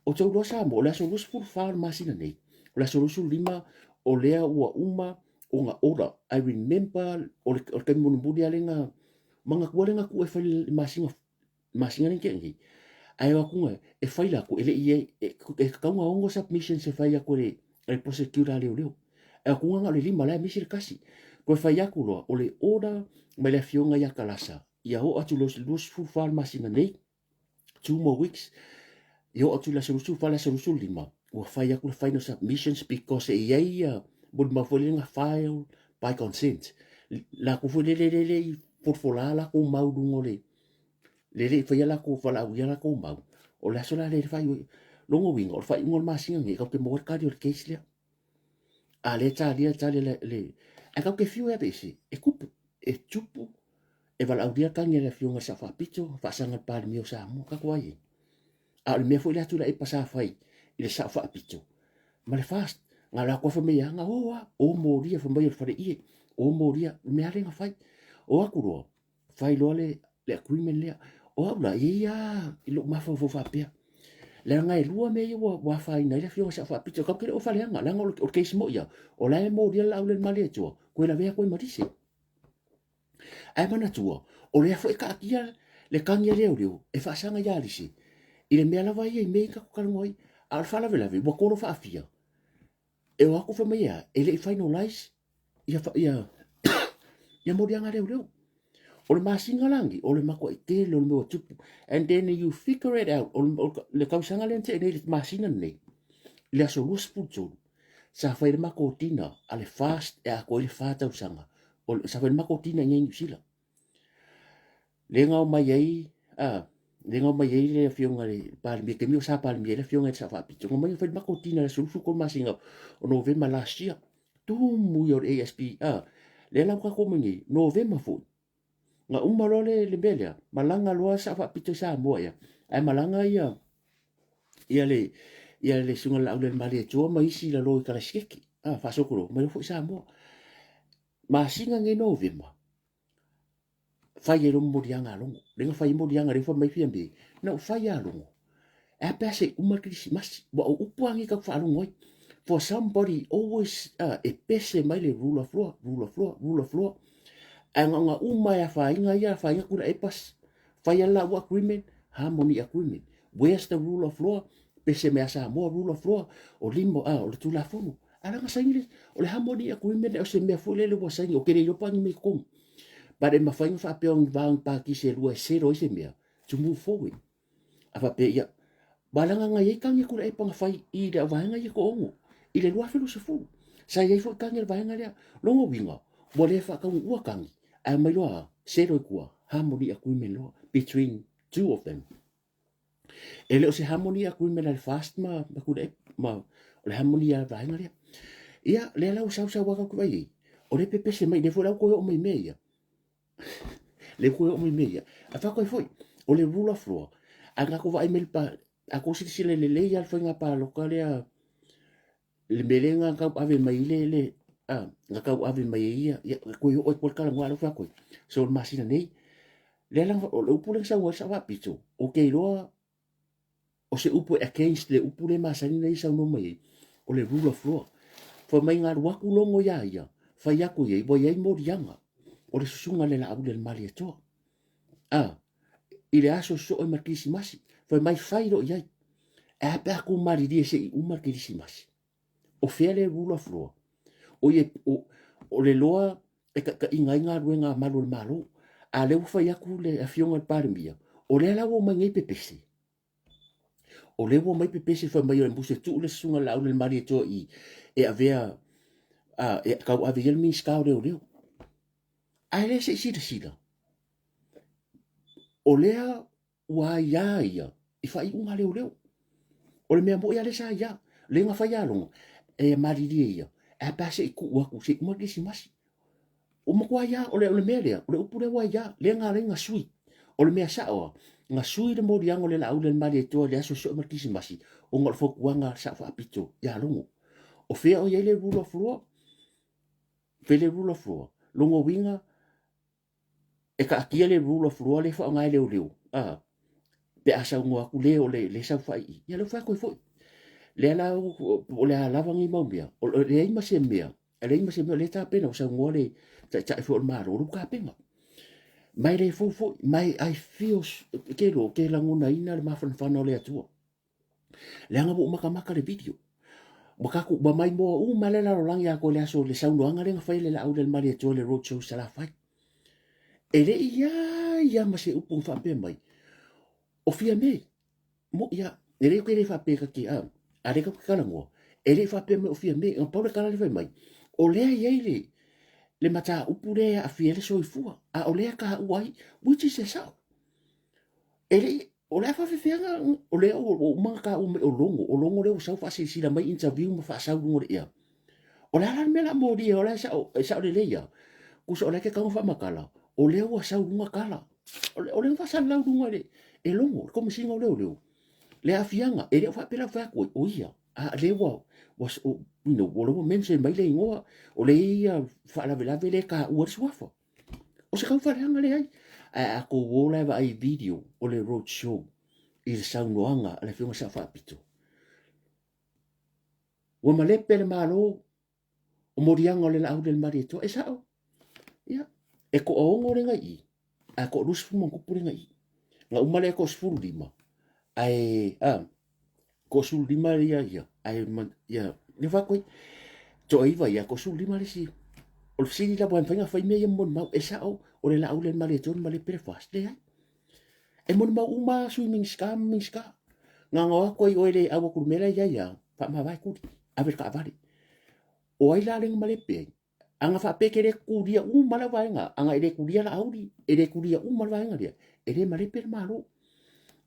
o tau rosa mo la solusu fu fa masina nei la solusu lima o lea ua uma o nga ora I remember o ke mo mbudi alenga manga ku alenga ku e fa masinga ni ke ngi ai wa ku e fa la ku ele e ka nga ongo submission se fa ya ku le prosecutor le e ku nga le lima la misir kasi ko fa ya ku lo o le ora mai la fionga ya kalasa ia ho atu los fu fa masina nei 2 more weeks yo atu la solusu fa la solusu lima o fa ya ku final submissions because e ia bud ma folinga file by consent la ku fo le por fola la ku mau dungo le fa ya la ku fa la ya la ku mau o la sola le fa yo longo wingo o fa ngol masinga ngi ka ke mo ka dio case le a le ta le a ka ke fiu e besi e kupu e tupu e vala audia ka ngi le fiu nga sa fa pito fa sanga pa mi o sa mo ka kwa ye a le me foi la tu la e pasa fai ile sa fa pito ma le fast nga la ko fa me nga o moria fa mai fa ie o moria me ale nga fai o akuro fai lo le agreement le o la ia ilo ma fa pe le nga e lua me wa fai na le fio sa fa pito ka ke o fa le nga la nga o case mo ia o la e moria la le male tu ko la ve ko ma dise ai mana tu o le fa ka kia le kanya le e fa sanga ya lisi ile me la vai e me ka ko ngoi al fa la vela vi bo ko fa afia e o aku fa mai e le finalize ia mo dianga leo o le masinga langi o le mako i tele o le mea tupu, and then you figure it out o le kausanga le ante nei le masinga nei le aso lua sepulu sa fai le mako o tina a le fast e a koe le fata usanga o sa fai le mako o tina ngai New Zealand le ngau mai ai le ngau mai ai le fionga le palmi ke mi sa palmi le fionga sa fa pito mai fai le mako o tina le sulufu ko masinga o November last year tu mu yo ASP le la ka ko mengi November fu nga umalole le belia malanga loa sa fa pito sa mo ya ai malanga ia le sunga la le mali to mai si la lo kala skeki fa sokoro mai fo sa mo ma singa nge November fai e lo mo dianga longo le fai mo dianga le fo mai fiambe no fai a longo a pese uma Christmas wa upuangi ka fa longo for somebody always e pese mai le rule of law anga uma ya fa inga kula e pas fai la wa agreement harmony agreement where's the rule of law pese me asa mo rule of law o limbo o le tula fono ala nga sangile o le harmony agreement o se me fole le wa sangi o kere yo pa ni me kom but e mawhainga whapeong vang paki se lua se roi se mea to move forward apa pe ia balanga nga ye kangi kula e panga whai i da vahenga ye ko ongo i le lua filu se fu sa ye fo kangi le vahenga lea longo winga mo le whakang ua kangi a mai loa se roi kua harmony agreement loa between two of them e leo se harmony agreement al fast ma kula e ma o le harmony al vahenga lea ia le lau sau waka kua i o le pepe se mai le fo lau koe o mai mea le koe o mai mea a whakoi foi o le rule of law a ngako vai mel pa a ko sisi le le al whainga pa lokale a le melenga ka ave mai le nga ka ave mai ia koe o por kala ngwa whakoi so le masina nei le lang o le upu le sa wa sa wa pito o ke loa o se upu against le upu le masani nei sa no mai o le rule of law fo mai nga waku longo ia fa ia ko ye bo ye mo dianga o le susunga le la abu le mali e toa. I le aso so o makisi masi. Fai mai fai ro iai. E ape aku mari di se i umar kirisi masi. O fea le rule of law. O le loa e ka ingai ngā rue ngā malu le malo. A leu fai aku le afionga le parimia. O le ala wo mai ngai pepese. O le wo mai pepese fai mai o le mbuse tu le susunga la abu le mali e toa i. E avea e kau ave yelmi skau leo leo. Ai le se sida. O lea ua ia i whai unga leo. O le mea mo ia le sa ia. Le nga whai alonga. E mariri ia. E pase i ku waku se uma kisi masi. O makua ia o le mea lea. O le upure wa ia. Le nga le nga sui. O le mea sa oa. Nga sui le mori anga le la au le mari e toa le aso so uma kisi masi. O ngal foku wanga sa wha apito. Ia longo. O fea o ia le rule of law. Fe le rule of law. Longo winga e ka akia le rule of law le wha ngai leo. Pe asa ngua ku leo le sa whai. Ia le wha koe foi. Le ala o le alawangi mau mea. O le ima se mea. Le ima se mea le ta pena o sa ngua le ta e fo maro. O ka penga. Mai le fo foi. Mai I feel ke languna ina le mafan whana o le atua. Le anga mo maka le video. Makaku ba mai mo male la rolang ya ko le aso le sauno anga le ngafai le la au le mari atua le roadshow sa la fai. E le ia ma se upung whape mai. O fia me, mo ia, e reo ke re whape ka ki a reka ka kalangoa, e re whape me o fia me, o paule kala le whai mai, o lea iei le mata upu rea a fia le soifua, a o lea ka uai, which is a sao. E re, o lea whawhewhenga, o lea o mga ka ume o longo leo sau whasi sila mai interview ma whasau lungo le ia. O lea lan mela mo ria, o lea sao le leia, kusa o lea ke kaunga whamakala, o lea ua sau lunga kala, o lea whasan lau lunga le, e longo, ko masinga o leo. Le afianga, e leo whapera whakoi, o ia, a lewa, was, o lewa mense mai le ingoa, o le ia whaalawe le ka ua suafa. O se kau whareanga le ai, a ko wola wa ai video, o le road show, i le saunoanga, a le whiunga sa whapito. Wa malepe le malo, o morianga o le lau le mari to, e sao? Ia, e ko aongo le ngai, a ko rusu mangupu le ngai. Nga umale ko sfuru lima. Ai ko sul lima ia ai ia ne va koi to ai vai ko su lima le si o si la buan fanga fai me mon mau esa o le la ulen male ton male per fast le e mon mau uma swimming ska nga nga ko i oile awo ku mela ya pa ma vai ku ave ka vale o ai la leng male pe anga fa pe ke le ku dia mala vai nga anga ele ku dia la auri ele ku dia mala vai nga dia ele male per malo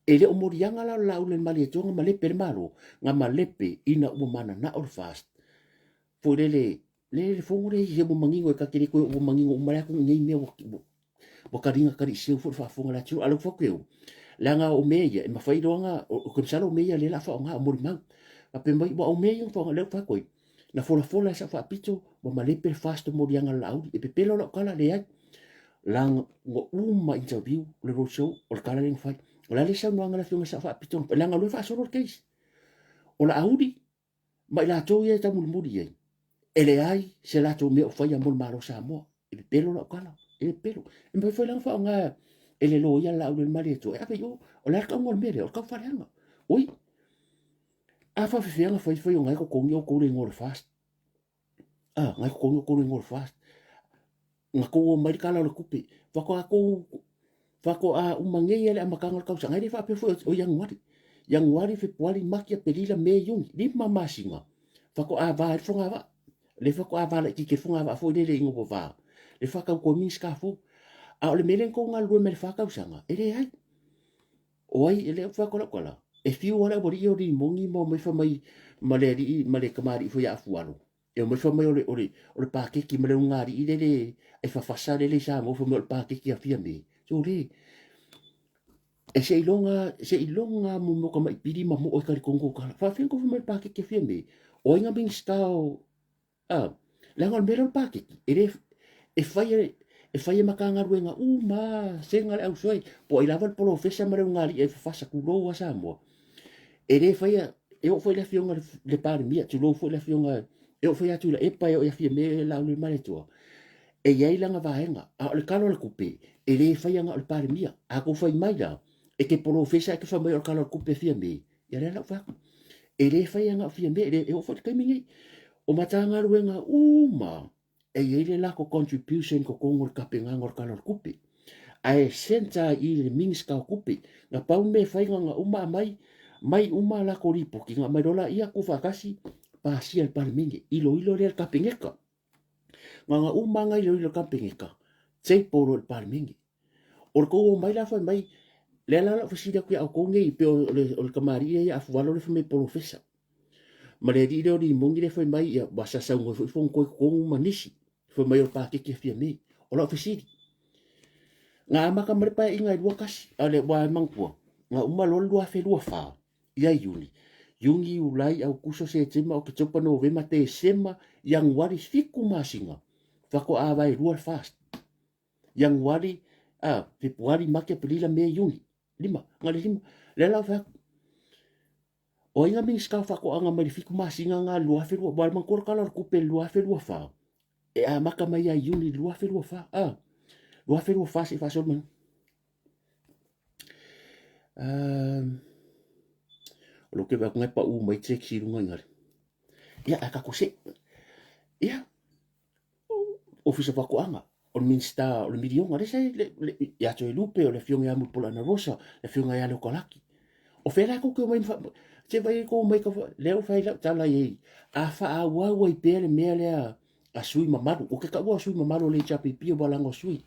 ele o morianga la ulen male ton male per malo nga male pe ina o mana na or fast po le fongore ye mo mangingo ka kiri ko mo mangingo mara ko ngai me wo karinga kari se fo fa fonga la tu alo fo ko langa o meia e mafai longa o ko sala o meia le la fa nga mo mang a pe mai o meia fo le fa ko na fola sa fa pito mo male per fast mo dianga la e pe pelo lo kala le ai lang ngo interview le ro show o kala ling fai o la le sa no nga la fiona sa fa pito langa lo fa so ro case o la audi mai la to ye ta mo ye ele ai se la to me o fai mo malo sa mo e pelo lo kala e pelo e me foi lang fa nga ele lo ya la ulen mari to e yo o la ka ngol mere o ka fa nga oi a fa fe nga foi nga ko ngio ko le ngol fast nga ko ngio ko le ngol fast nga ko mai kala lo kupe fa ko a umange ele a makanga ka sa ngai fa pe foi o yang wari fe poali makia pelila me yung di mama singa fa ko a va fo nga va le fa ko a va ki ke fo nga va fo le ngo va le fa ka ko min ska fo a le melen ko nga lu me fa ka usanga ele ai oi ele fa ko la e fiu wala bori yo di mongi mo me fa mai male kamari fo ya fualo e mo fa mai ole pa ke ki mele ngari ile le e fa fa le sa mo fo mo pa ke ki a fia me so le e se ilonga mo ka mai pidi ma mo o ka kongo ka fa fin ko mo pa ke fia me o inga bing stao la ngol mero pa ke e fai makanga ruenga ma senga le au soi po i lava polo fesa mare ngari e fa sa ku lo wa sa mo fai e o foi la fionga le pare mia tu lo foi la fionga e o foi atu la e pa e fia me la le mare tu e ia langa vaenga a le kalo le kupe fai nga le pare mia a ko fai mai la e ke polo fesa ke fa mai o kalo kupe fia me ia le la fa fai nga fia me e o foi kai mingi o matanga ruenga ma e ile la ko contribution ko ngor kapenga ngor kalor kupi ai senta ile minska kupi na pau me fai nga mai uma la ko ripo ki nga mai dola ia ku fakasi pa sia par mingi ilo le kapengeka nga uma nga ilo kapengeka sei poro par mingi or ko mai la fa mai le la fasida ku au ko ngi pe o kamari ia afualo le fa me profesa ma le dio di mongi le fa mai ia basa sa ngo fo ko manisi foi mai o pa ke fia me o la fisiri nga maka mare pa inga dua kas ale wa mangpo nga uma lo dua fe dua fa ia yungi ulai au kuso se tema o ke topa no ve mate sema yang wari fiku masinga fa ko a vai dua fast yang wari pe wari make pelila me yungi lima nga lima le la fa o inga ming ska fa ko anga mai fiku masinga nga lua fe dua ba mangkor kala ku pe lua fe dua fa e a maka mai a yuni lua fe lua fa lua fe lua fa se fa so man lo ke ba ngai pa u mai check si lunga ngar ya aka ko se ya ofisa fa ko anga on minsta o milion ngare se ya to lupe o le fiong ya mu pola na rosa le fiong ya lo kolaki o fe la ko ko mai fa se vai ko mai ko le o fa la tala ye a fa a wa wa i pele me le a sui mamaru o ke ka wa sui mamaru le chapi pi o balango sui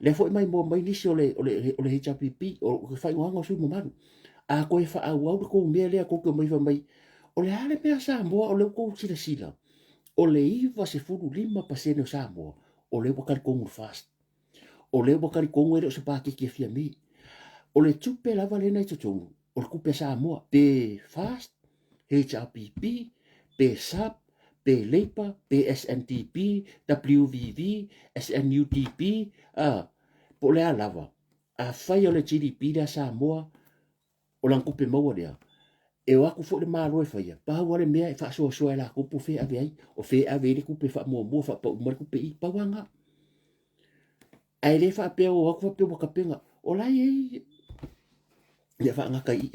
le foi mai mo mai nisi o le chapi pi o ke fa ngo sui mamaru a ko fa a wa ko me le ko ko mai fa mai o le ale pe sa mo o le ko sila o le iva se furu lima pasene sa mo o le bakar ko fast o le bakar ko ngere se pa ke fia mi o le tupe la vale na tutu o le kupe sa mo pe fast HRPP pe SAP pe LEPA pe SNTP WVV SNUTP po le lava a fai o le GDP da sa mo o lan kupe mo le e wa ku fo le malo e fai pa wa le mea e fa so la ku pu fe ave ai o fe ave le kupe fa mo fa pa mo kupe i pa wanga ai le fa pe o ku pe ka penga o la ye ya fa nga kai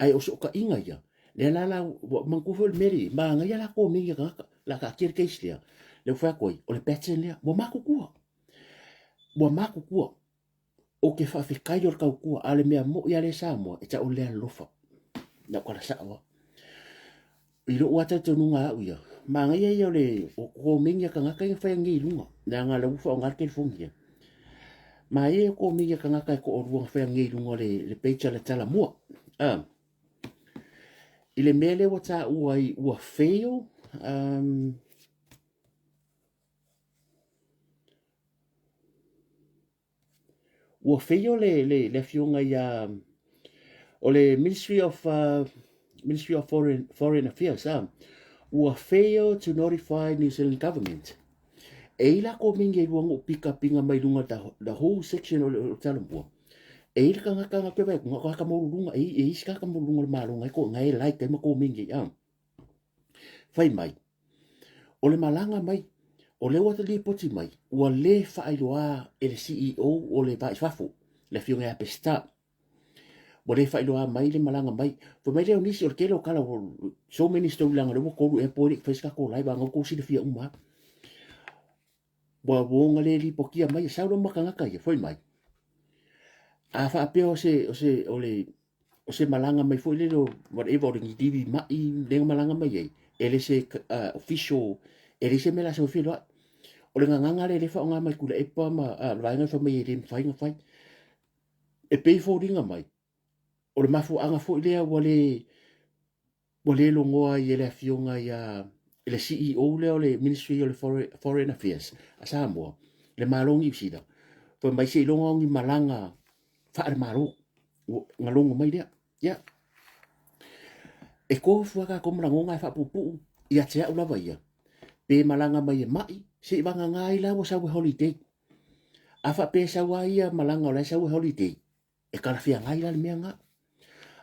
ai o so ka inga ya le la mangkufu le meri ma nga ya la ko mingi la ka kir keislia le fa koi o le petsen le mo makukua o ke fa fe kai o ka kua ale me mo ya le samo e ta o le lofa na ko la sa wa i lo wata te nunga uia ma nga ya le o mingi ka nga kai fa ngi lunga na nga le ufa ngar ke fungia ma ye ko mingi ka nga kai ko o ruang fa ngi lunga le pecha le tala mo ile mele wata ua fail ua fail le fionga ya o le Ministry of Foreign Affairs ua fail to notify New Zealand government e la ko mingi luanga o pika pinga mai lunga the whole section o Talambua e la kanga ke vai nga ka mo lunga e iska ka mo lunga malunga ko ngai like ma ko mingi fai mai o le malanga mai o le wata li poti mai ua le whaailoa e le CEO o le vai fafu le fionga ya pesta o le whaailoa mai le malanga mai fo mai leo nisi o le kelo kala so many stone langa le wako e pori feska ko lai banga ko si le fia uma wa wonga le li pokia mai sa lo makanga kai foi mai a fa pe o se malanga mai foi le lo whatever ringi divi mai le malanga mai e le se official e le se mela se official o le nganga le fa nga mai kula e pa ma vai nga fa mai le fai e pe fo ringa mai o le mafu anga fo le wa le longoa i le fionga ya le CEO le o le Ministry of Foreign Affairs a Samoa le malongi sida po mai se longongi malanga fa al malo ngalongo mai dia ya e ko fu ka ko mlangonga fa pupu ia tia ula vai pe malanga mai mai se vanga ngai la wo sa holiday afa pe sa wa ia malanga o la sa holiday e kala fia ngai la me nga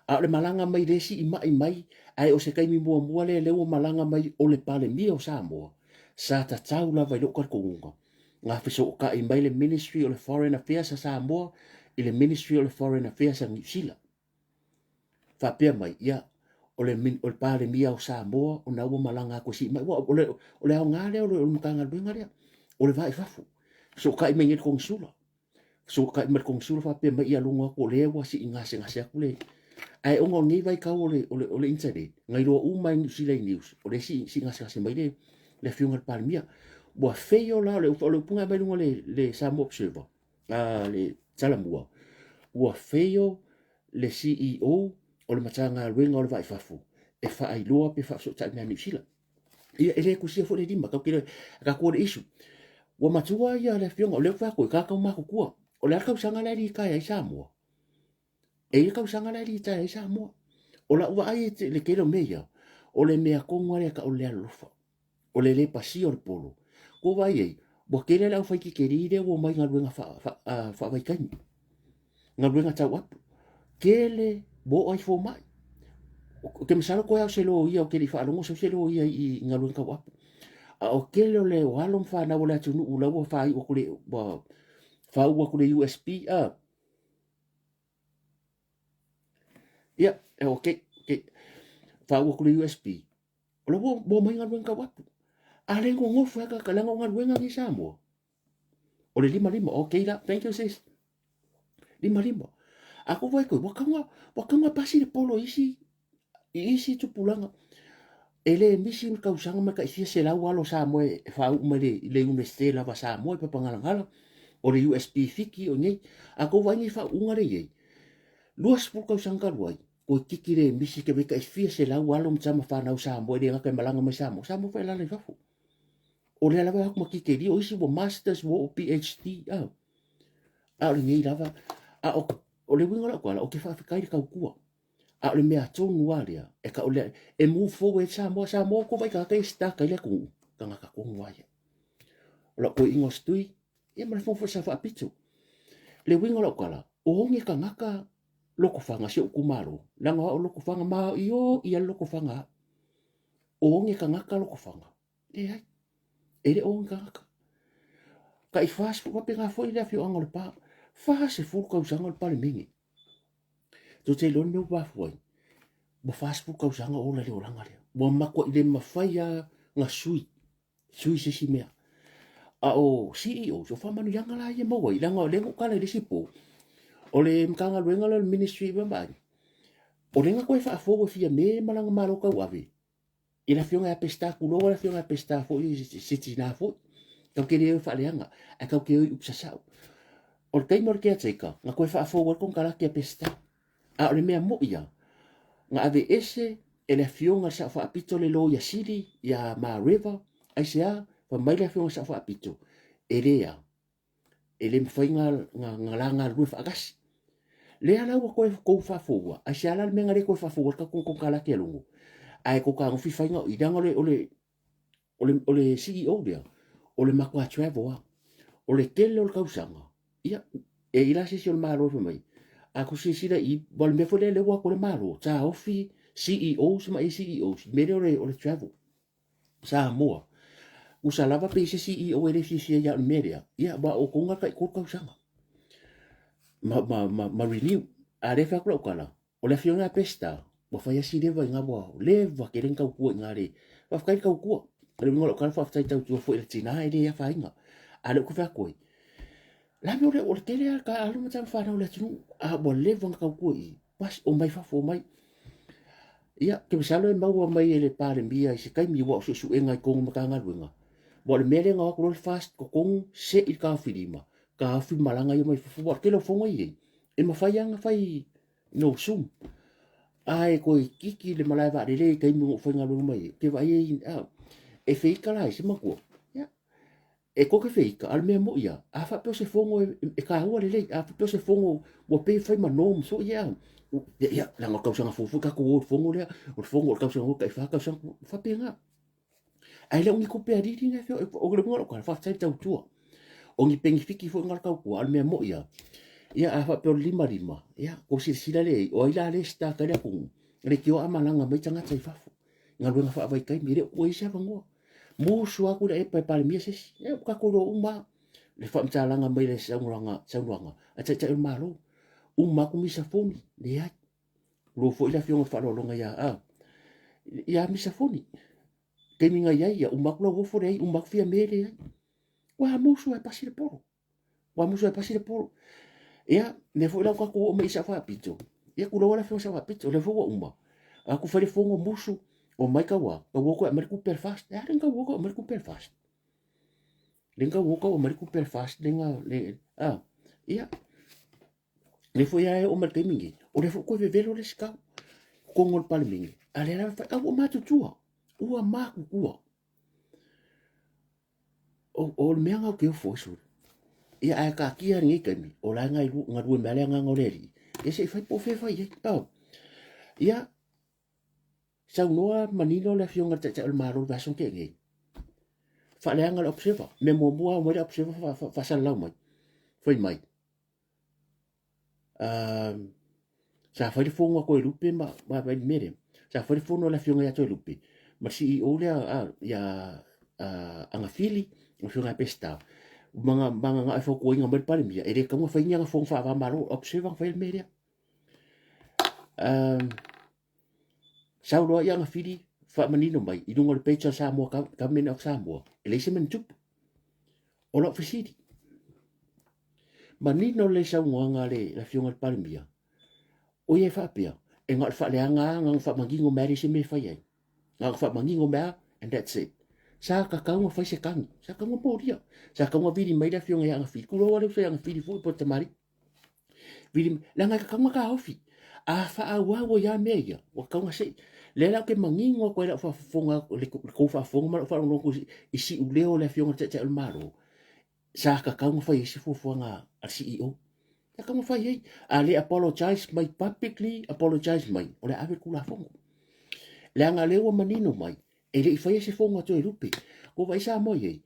a le malanga mai resi i mai ai o se kai mi mua le malanga mai o le pale mi o Samoa sa ta tau la vai lo ka kunga nga fiso ka i mai le Ministry of Foreign Affairs a Samoa i le Ministry of Foreign Affairs a New Zealand fa pe mai ia o le pale mi o Samoa o na o malanga ko si mai o le ngale o le mkanga bingaria o le vai fafu so ka i mai ngi konsula so ka i mai konsula fa pe mai ia lunga ko le wa si ngase ku le ai ongo ngi vai ka ole internet ngai lo mai New Zealand news o le si ngase mai le fiunga palmia bo feio la le punga mai lunga le Samoa Observer le Talamua ua feio le CEO o le matanga luenga o le vai fafu e fa ai loa pe fa so ta na New Zealand ia ele ku sia fo le dima ka kile ka ko le isu ua matua ia le fiunga o le fa ko ka ma ko kua o le ka usanga le di ka ai Samoa e ka usanga le di ta ai Samoa o la ua ai le kelo meia o le mea konga le ka o le alofa o le pasi o le polo ko vai ei bo kele la fa ki keride o mai ngaluenga fa vai kai ngaluenga tau ap kele bo ai fo mai ke masalo ko ya selo ia o ke li fa longo selo ia i ngaluenga ap o kele le walom fa na wala tunu ula wo fa i o kule ba fa u ko le USB ia okay fa u ko le USB o lo bo mai ngaluenga ap ale ngo fa ka kala ngaluenga ni Samoa o le lima okay la thank you sis lima aku vai ko wakanga pasi le polo isi tu pulanga ele misi ka usanga ma ka isi se la walo Samoa fa u ma le universite la va Samoa pa pangalangala o le USB fiki o nei aku vai ni fa unga le ye luas pu ka usanga luai ko kikire misi ke ka isi se la walo mtama fa na Samoa le ka malanga ma Samoa fa la le fa o le lava aku makikeri o isi wo masters wo PhD a le nei lava o le winga la kwala o ke fa kai ka kua a le mea tonu alia e ka ole e move forward Samoa ko vai ka kai sta kai le ku ka nga ka ko ngwaia o la ko ingo stui e ma fo sa fa pitu le winga la kwala o ngi ka ngaka loko fanga se ku malo la nga o loko fanga ma io ia loko fanga o ngi ka ngaka loko fanga e ele o ngaka ka i fas fu pe nga foi le fio angol pa fa se fu ka usanga pa le mingi to te lo no ba foi Bo fast food kau sanga ola le oranga le. Bo makwa ile mafaya nga sui. Sui se si mea. A o CEO so fa manu yanga la ye mo wai langa le ko kala le sipo. O le mkanga luenga le ministry ba ba. O lenga ko fa fo fia me malanga malo ka wavi. Ila fionga ya pesta kulo la fionga pesta fo i siti na fo. Kau ke le fa leanga. A kau ke upsa sa. O kai mor ke tseka. Nga ko fa fo kon kala ke pesta. A o le mea mo ia. Nga ave ese ele fionga sa fa apito le lo ya siri ya ma river. Ai sea fa mai le fionga sa fa apito. Ele mfainga nga langa lu fa gas. Le ala ko fa fo. Ai sea la menga le ko fa fo ka kon kala ke lungu. Ai ko ka fi fainga i danga ole CEO dia. Ole makwa travel. Ole tele o kausanga. Ia e ila se o malo fa mai. Aku sisira i bol me fo le wa ko le malo. Ta ofi CEO sama CEO. Mere ole travel. Sa moa. Usalava pe se CEO ele fisia ya media. Ia ba o konga kai ko kausanga. Ma renew. A le fa ko kala. Ole fiona pesta. Wa fa ya si le va ngabo. Le va ke renka ku ngare. Wa fa kai ka ku. Ale ngolo kala fa fa tau tu fo ele tina ele ya fa inga. Ale ku fa ko. La me ole tele ka alu ma tam fa na ole tu. A bo le va ka ku i. Pas o mai fa fo mai. Ia ke misalo ma wa mai ele pa le mia se kai mi wa su enga ko ma ka ngalunga. Bo le mele nga ko fast ko kong se I ka filima. Ka fi malanga yo mai fu ke lo fongo i. E ma fa yang fai no sum. Ai ko kiki le malai va le kai mo fa nga lu mai. Ke va i e fei ka lai se ma ko. Ya. E ko ke fei ka al me mo ia. A fa pe se fongo e ka ho le a pe se fongo wo pe fai ma nom so ya. Ya la nga ka sanga fu ka ko fongo le o fongo ka sanga ka fa sanga fa pe nga. Ai le ungi ko pe adi ni fe o le ngolo ka fa tsa tau tua. Ongi pengi fiki fo ngal kau ko al me mo ia. Ia a fa pe lima. Ia ko sila le o ila le sta ka le ku. Le ki o amalanga mai tanga tsai fa. Ngal wenga fa vai kai mire o isa vango. Mo su aku le pa pa mi ses. Ia ka ko ro uma. Le fa mtalanga mai le sauranga. A tsa malo. Uma ku mi sa foni. Le ai. Lo fo ila fionga fa lo longa ia a. Ia mi sa foni. Ke minga ia uma ku lo fo re uma fia mere. Wa musu e pasi le poro. Ia, ne fo ila ka ko me isa fa pito. Ia ku lo wala fo sa fa pito, le fo uma. Aku fa le fongo musu o mai ka wa. Ka wo ko Ameriku per fast. Ya ren ka wo ko Ameriku per fast. Ren ka wo ko Ameriku per fast lenga le ia. Le fo ya o mer mingi. O le fo ko ve velo le ska. Ko ngol pal mingi. Ale la fa o ma tu tua. Ua ma ku ua. O le mea ngau ke o fo su. Ia ai ka kia ngi kemi. O la ngai lu ngadu me ale ngau leri. E se fai po fe fai e. Ia sa noa manino le fionga tata el maro va son ke ngi. Fa le ngal observa. Me mo mo le observa fa sa lau mai. Foi mai. Sa fa le fonga ko lupe ma vai mere. Sa fa le fonga le fionga ya to lupe. Ma CEO le ya anga fili o fionga pesta. Mga nga fo ko nga mer mia. E le kamo fa nga fo fa va maro observa fa el mere. Sa lo ya nga fili fa manino mai. I dungo le pecha sa mo ka mena sa mo. E le se men tup. O lo fisidi. Manino le sa nga le la fionga palmia. O ye fa pia. E ngal fa le nga fa mangingo meri se me fa ye. Nga fa mangingo mea and that's it. Sa ka kaunga fa se kang. Sa kaunga po dia. Sa kaunga vidi mai la fionga ya nga fili. Kulo wale sa nga fili fu po tamari. Vidi la nga kaunga ka ofi. A fa a wa ya meia. Wa kaunga se. Le la ke mangingo ko la fa fonga le ko fa fonga ma fa no ko isi u leo la fionga te el maro. Sa ka kaunga fa isi fu fonga al CEO. Ya kaunga fa ye. Ale apologize mai publicly apologize mai. O le ave kula fonga. Le nga leo manino mai. E le fa isi fonga to rupi. Ko vai sa mo ye.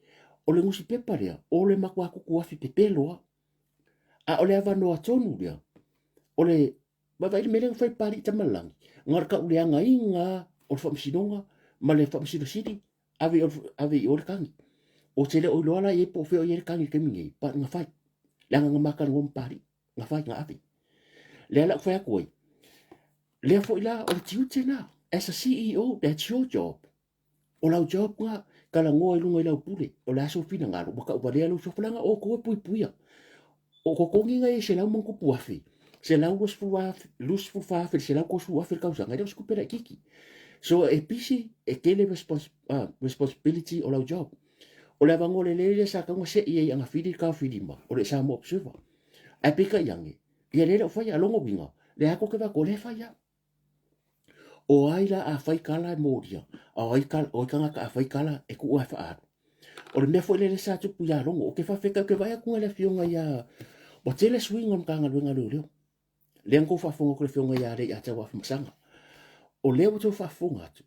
O le ngusi pepa rea. O le makwa ku afi pepelo. A o le ava no atonu rea. O le ma vai me fai pari tamalang. Ngar ka uleanga inga o famsinonga ma le famsino sidi ave o le kangi. O tele o loala e po fe o ye kangi ke mingi pa nga fai. La nga maka ngom pari nga fai nga ave. Le ala fai ko. lea fo ila o tiu tena. As a CEO, that's your job. O lau job nga, kala ngoa ilunga ilau pule, o la so fina ngaro, waka uwalea lu so fulanga o koe pui puia. O kokongi nga e se lau mangu puafi. Se lau lus fuafi, se lau kosu wafi kausa, ngai dau skupera kiki. So e pisi, e kele responsibility o lau job. O le avango le lele sa kanga se i anga fidi ka fidi ma, o le sa mo observer. Ai pika yangi, ia lele o fai alongo winga, le ako ke wako le fai ya. O aila a fai kala e moria, o ikanga ka a fai kala e ku ua faaru. O le mea fo lele sa tupu ya longo, o ke fa feka ke vai akunga le fionga ya, o tele swing on kanga luenga leo. Le anko fa fonga ko le fionga ya le ata wa fumasanga. O leo to fa fonga atu.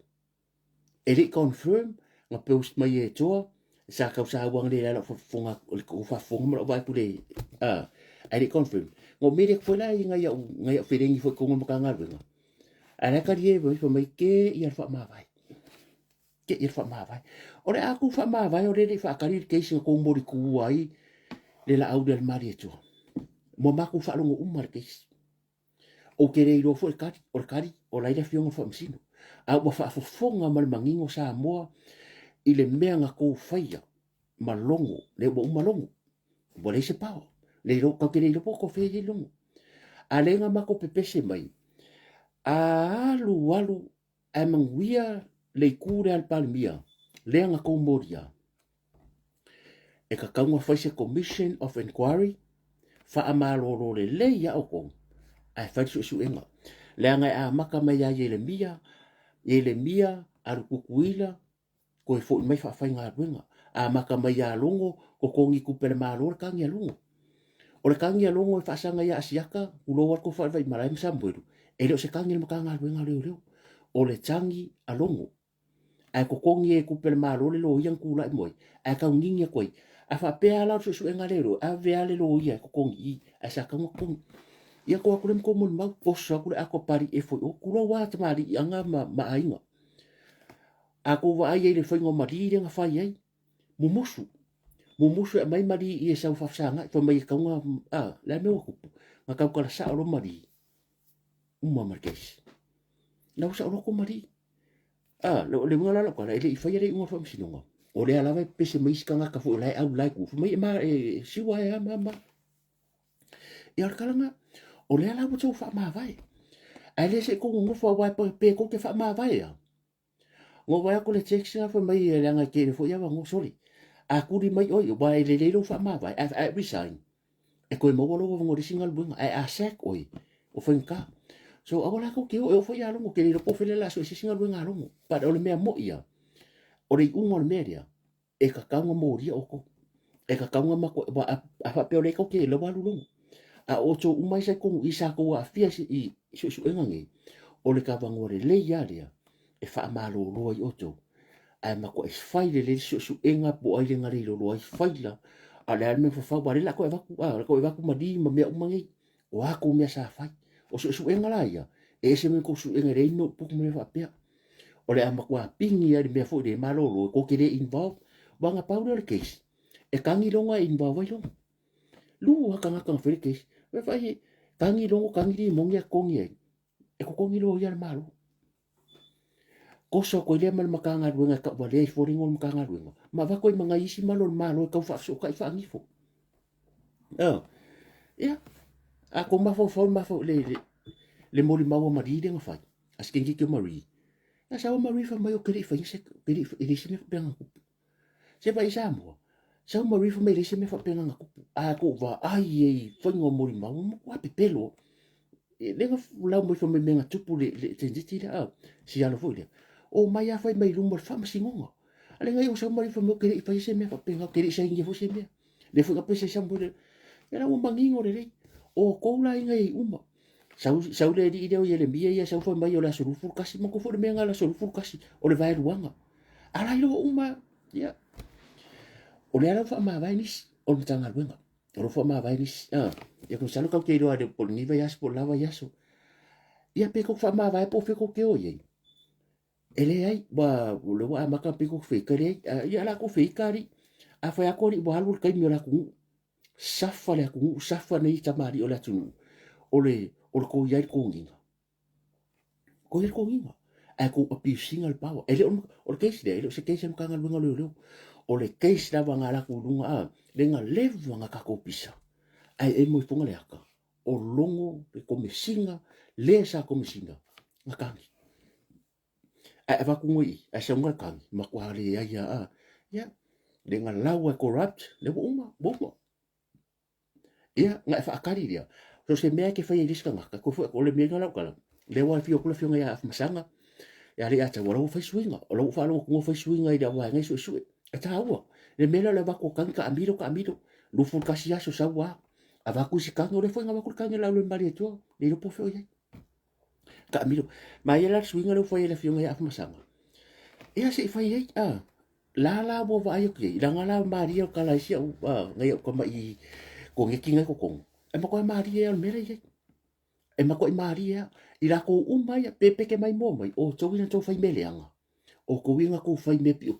E le confirm, nga post mai e toa, sa kau sa wang le la fa fonga, o le ko fa fonga ma vai pule, e le confirm. Ngo mire ko la inga ya feeling fo ko mo kanga luenga. Ala ka rie bo fo mai ke ia fa ma vai. Ke ia fa ma vai. O le aku fa ma vai o le fa kari ke sin ko mo ri ku ai le la au del mari e toa. Mo maku fa longo umar ke. O ke rei ro fo e kari, o la ida fionga fa msino. A wa fa fonga mal mangingo sa moa i le mea nga kou faia malongo, le wa umalongo. Wa le se pao. Le ro ka ke rei ro po ko fe longo. A le nga mako pepese mai. A alu a manguia le kure al palmia. Le nga kou moria. E ka kaunga faise Commission of Inquiry fa amaloro le ya oko. Ai fai su enga. Le anga a maka mai a Yeremia aru kukuila ko fo mai fa fai nga ruenga. A maka mai a longo ko kongi kupele malor kangi a longo. O le kangi a longo fa sanga ya asiaka ulo war ko fa vai malai msambueru. E leo se kangi maka nga ruenga leo. O le tangi a longo. Ai ko kongi e kupele malor le lo yang kula moi. Ai ka ngingia koi. A fa pea la su enga lero. A vea le lo ia ko kongi. A sa ka kongi. Ia ko aku ko mun mau posa aku ako pari e foi o kula wa tamari anga ma ainga. Ako wa ai le foi ngo mari nga fai ai. Mumusu e mai mari e sa fa sanga fa mai ka nga la me ko. Nga ka kala sa ro mari. Uma markes. Na sa ro ko mari. Le ngala la ko le fai re ngo fa msinonga. O le ala vai pese mai ska ka fo lai au lai ku. Mai ma e siwa e ma. Ia kala nga o le ala mo fa ma vai. Ai le se ko ngo fa wa pe ko ke fa ma vai ya. Ngo wa ko le text na fa mai le nga ke fo ya ngo sori. A kuri mai oi wa le lo fa ma vai. A resign. E ko mo lo ngo ri singal bunga. A sek oi. O fa nka. So awola ko ke o fo ya lo ke le ko fele la so singal bunga lo. Pa o le me mo ia. O le ungo le media. E ka ka mo ri o ko. E ka ka ma ko a fa pe o le ko ke lo wa lo. A oto umai sa ko isa ko a fia i su engangi o le ka vangore le yaria e fa malo lo i oto ai ma ko e fai le su enga po ai le ngari lo ai fai la a le me fa bare la ko e va ku ma di ma me umangi o a ko me sa fai o su enga la ia e se me ko su enga re no pu me fa pia o le ama ko a pingi ai me fo de malo lo ko ke le involve wanga powder case e kangi longa involve lo lu ha kanga kang fere case me fai kangi longo kangi di mongia kongi e ko kongi lo ia malo koso ko le mal makanga ruenga ka wale fo ringo makanga ruenga ma va ko manga isi malo malo ka fa so ka fa ngifo ya a ko ma fo le mori mawa mari de fai as kingi ke mari ya sa mari fa mai o keri fa se keri ele se me penga se vai sa mo sa mari fa mai le se me fa penga a ko va ai fa ngo mori mawa mo kwa pepelo le nga la mo fa me nga tupu le tenditi la si ala fo le o mai a fai mai lumo fa masingonga ale nga yo sa mari fa mo keri fa se me fa penga keri sa ngi fo se me le fo ka pese sa mo le era un mangingo le o ko la nga i uma sau le di ideo ye le mia ia sau fa mai o la sulfur kasi mo ko fo me nga la sulfur kasi o le vai ruanga ala ilo uma ya o le ala fa ma vai ni o le tanga ruanga o fa ma vai ni ya ko salo ka ke ro ade por ni vai as por lava yaso ia pe ko fa ma vai po fe ko ke o ye ele ai ba lo wa ma ka pe ko fe kare ia la ko fe kari a fa ya ko ri bo halu kai mi la ku safa nei tamari o le tunu o le ko yai ko nginga ko il ko inga ai ko api single power ele o case de ele se case mo kanga lunga lo o le case da wanga la ku lunga a le nga levu nga ka ko pisa ai e mo funga le aka o longo le komisinga le sa komisinga nga kangi ai va ku ngoi ai se nga kangi ma ku ale ya le nga lawa corrupt le bo ia nga fa akari dia so se mea ke fai riska nga ko ko le mea nga kala le wa fio kula fio nga ya masanga ya le ata wala fa swinga o lo fa lo ko fa swinga ida wa ngai su ata wa le mea le ba ko kan ka amiro lu fu kasi ya so sa wa ava ku si kan le foi nga ba ku kan la lo mbali to le lo po fio ya ka amiro ma ya la swinga lo foi le fio nga ya masanga ia se fai la bo va yo ke la ngala maria kala sia ngai ko mai ko ngeki ngai ko kong e ma ko maria al mere ye e ma ko maria i la ko umai pepe ke mai mo mai o to wina to fai meleanga o ko winga ko fai me pio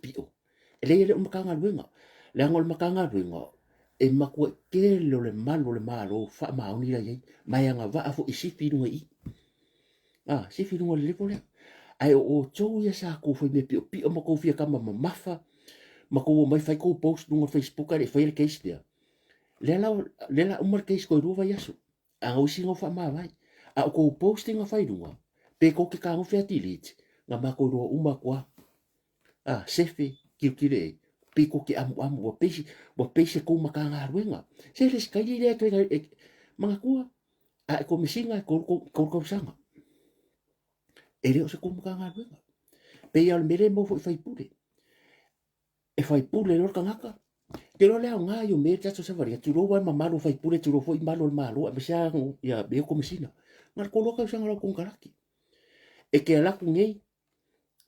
e le makanga luenga le angol makanga luenga e ma ko ke le malo fa ma oni la ye mai anga va afo isi fidu ngai si fidu ngai le pole ai o to ya sa ko fai me pio ma ko fia kama mafa ma ko mai fai ko post no Facebook ale fai le case dia lela umar case ko ruwa yasu a o singo fa ma vai a ko posting a fai runga pe ko ke ka ngo fia delete nga ma ko ro uma kwa sefe kilkire pe ko ke am o peixe ko ma ka nga ruenga se les kai le to manga kwa a ko misinga ko sanga ele o se ko ma ka nga ruenga pe ya mere mo fai pure e fai pure lo kangaka ke lo leo nga yo me tato sa varia tu lo wa mamalo fai pure tu lo foi malo malo a besa ya be ko misina ngar ko lo ka sa ngalo kon karaki e ke ala ku ngei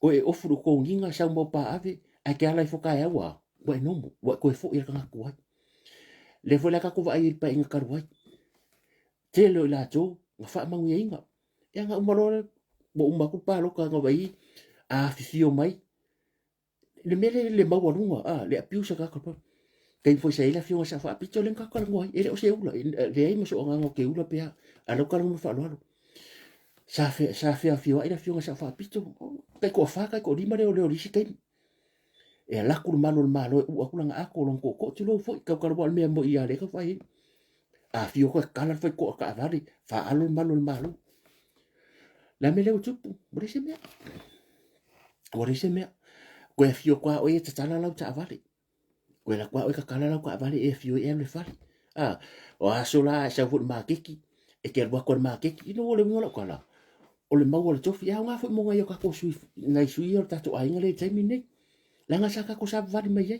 o e ofuru ko nginga sa mo pa ave a ke ala foka ya wa no mo wa ko fo ir ka ku wa le fo la ka ko va ir pa inga karwa te lo la to nga fa mangu ye inga ya nga umaro bo umba ku pa lo ka nga vai a fifio mai le mele le mawa runga le apiu sa ka ka kai foi sei la fio sa fa pito len ka ka ngoi ele o se ula le ai mo so nga ke ula pe a lo ka mo fa lo sa fe fio ai la fio sa fa pito kai ko fa kai ko di mare o le ori si kai e la ku malo u aku langa ako lon ko tu lo foi ka ka bo me mo ia le ka fai a fio ko ka la foi ko ka vari fa alo malo la mele o tupu bore se me ko e fio kwa o e tala la ta vari ko la kwa o ka kala la kwa vari e fio e le fari o asola sa fu ma kiki e ke bo ko ma kiki no le mo la kala o le mau le tofi ya nga fu mo nga yo ka ko sui nai sui o tatu ai nga le taimi nei la nga sa ka ko sa vari mai ye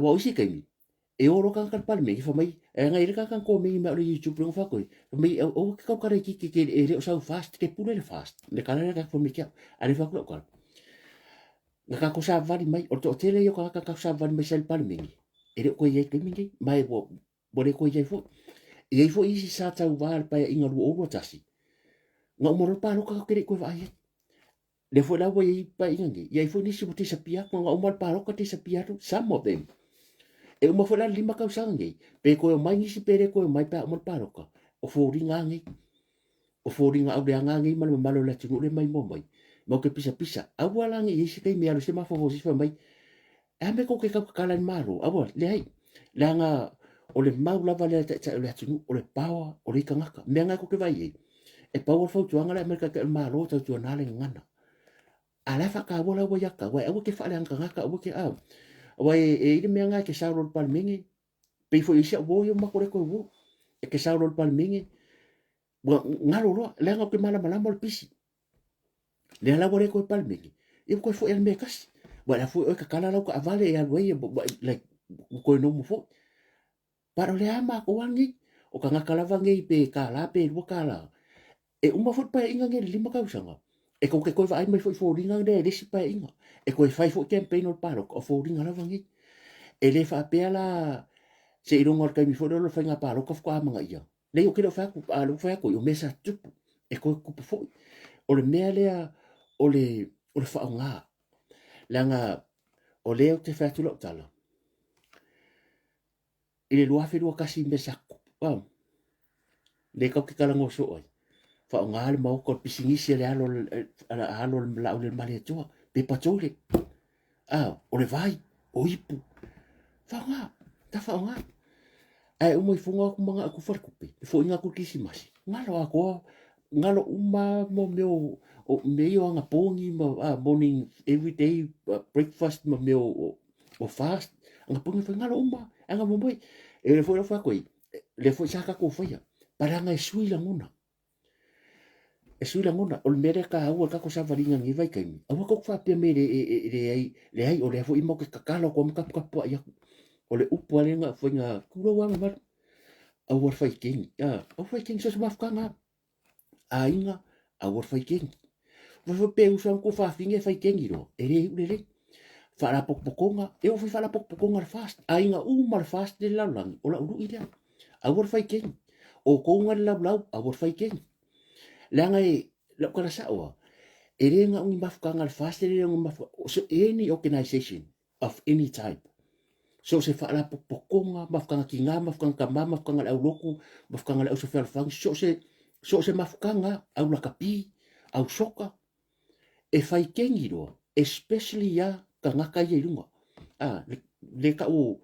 wa isi kai mi e oro kan kan pal me fa mai e nga ira kan ko me ma le YouTube no fa ko me o ka ka re ki ke e le sa fast ke pule le fast le kala ka fo me kia ale fa ko nga ka ko sa vari mai o to tele yo ka sa vari mai sel pal me e le ko ye ke mi mai bo le ko ye fo e fo isi sa ta wal pa inga ru o tasi nga mo pa lo ka ke ko va ye le fo la wo ye pa inga ye fo ni si buti sa pia ko nga mo pa lo ka te sa pia some of them e uma fola lima ka usangi pe ko mai ni si pere ko mai pa mo paroka o foringa ngi o foringa au de ngi malo la tinu le mai mo mai mo ke pisa a wala ngi isi kai mi alo se ma fo si fa mai e me ko ke ka kala maro a bo le ai la nga o le mau la vale ta le tinu o le pawa o le kangaka me nga ko ke vai e pawa fo tu anga le amerika ke maro ta tu na le ngana ala fa ka bola wo ya ka wa e ke fa le kangaka o ke wa e me nga ke sa ro palmingi pe fo isi wo yo ma ko wo e ke sa ro palmingi wa ngalo ro le nga ke mala mo pisi le la wo ko palmingi e ko fo el mekas wa la fo o ka kala lo ka vale e al we like ko no mo fo para le ama ko wangi o ka nga kala wangi pe kala pe wo kala e uma fo pa inga nge lima ka usanga e ko ke ko vai mai fo ringa de si pa inga e ko fai fo campaign o paro o fo ringa la wangi e le fa pe la se i rongo kai mi fo lo fa nga paro ko fa manga ia le o ke lo fa ku a lo fa ko o mesa tupu e ko ku fo o le mea lea o le fa nga la nga o le o te fa tu lo tala i le lua fe lua kasi mesa ku le ka ke kala ngo so oi fa ngale mau ko pisingisi le alo la le male to pe patole o le vai o ipu fa nga fa nga ai o mo funga ko mga aku farkupe fo inga ko kisimasi ngalo ako ngalo uma mo meu o meio anga pongi morning everyday breakfast mo meu o fast anga pongi fa ngalo uma anga mo moi e le fo fa koi le fo saka ko fa ya para nga sui la ngona e sui la ngona o mere ka au ka ko sa varinga ngi vai kai au ko fa pe me le ai o le fo imo ke kakalo ko ka po ya o le upu ale nga fo nga kulo wa ma au fai king au fai king so ma fkanga ainga au fai king fo pe usa ko fa finge fai king ro le fala pokonga e o fala pokonga fast ainga mar fast de la lang o la uru ida au fai king o ko nga la blau au fai king langa la kala sa o nga un mafkanga fast de nga so any organization of any type so se fala pokonga mafkanga kinga mafkanga kama mafkanga au loku mafkanga au so fang so se mafkanga au la kapi au soka e fai kengiro especially ya ka ngaka ye lunga le ka o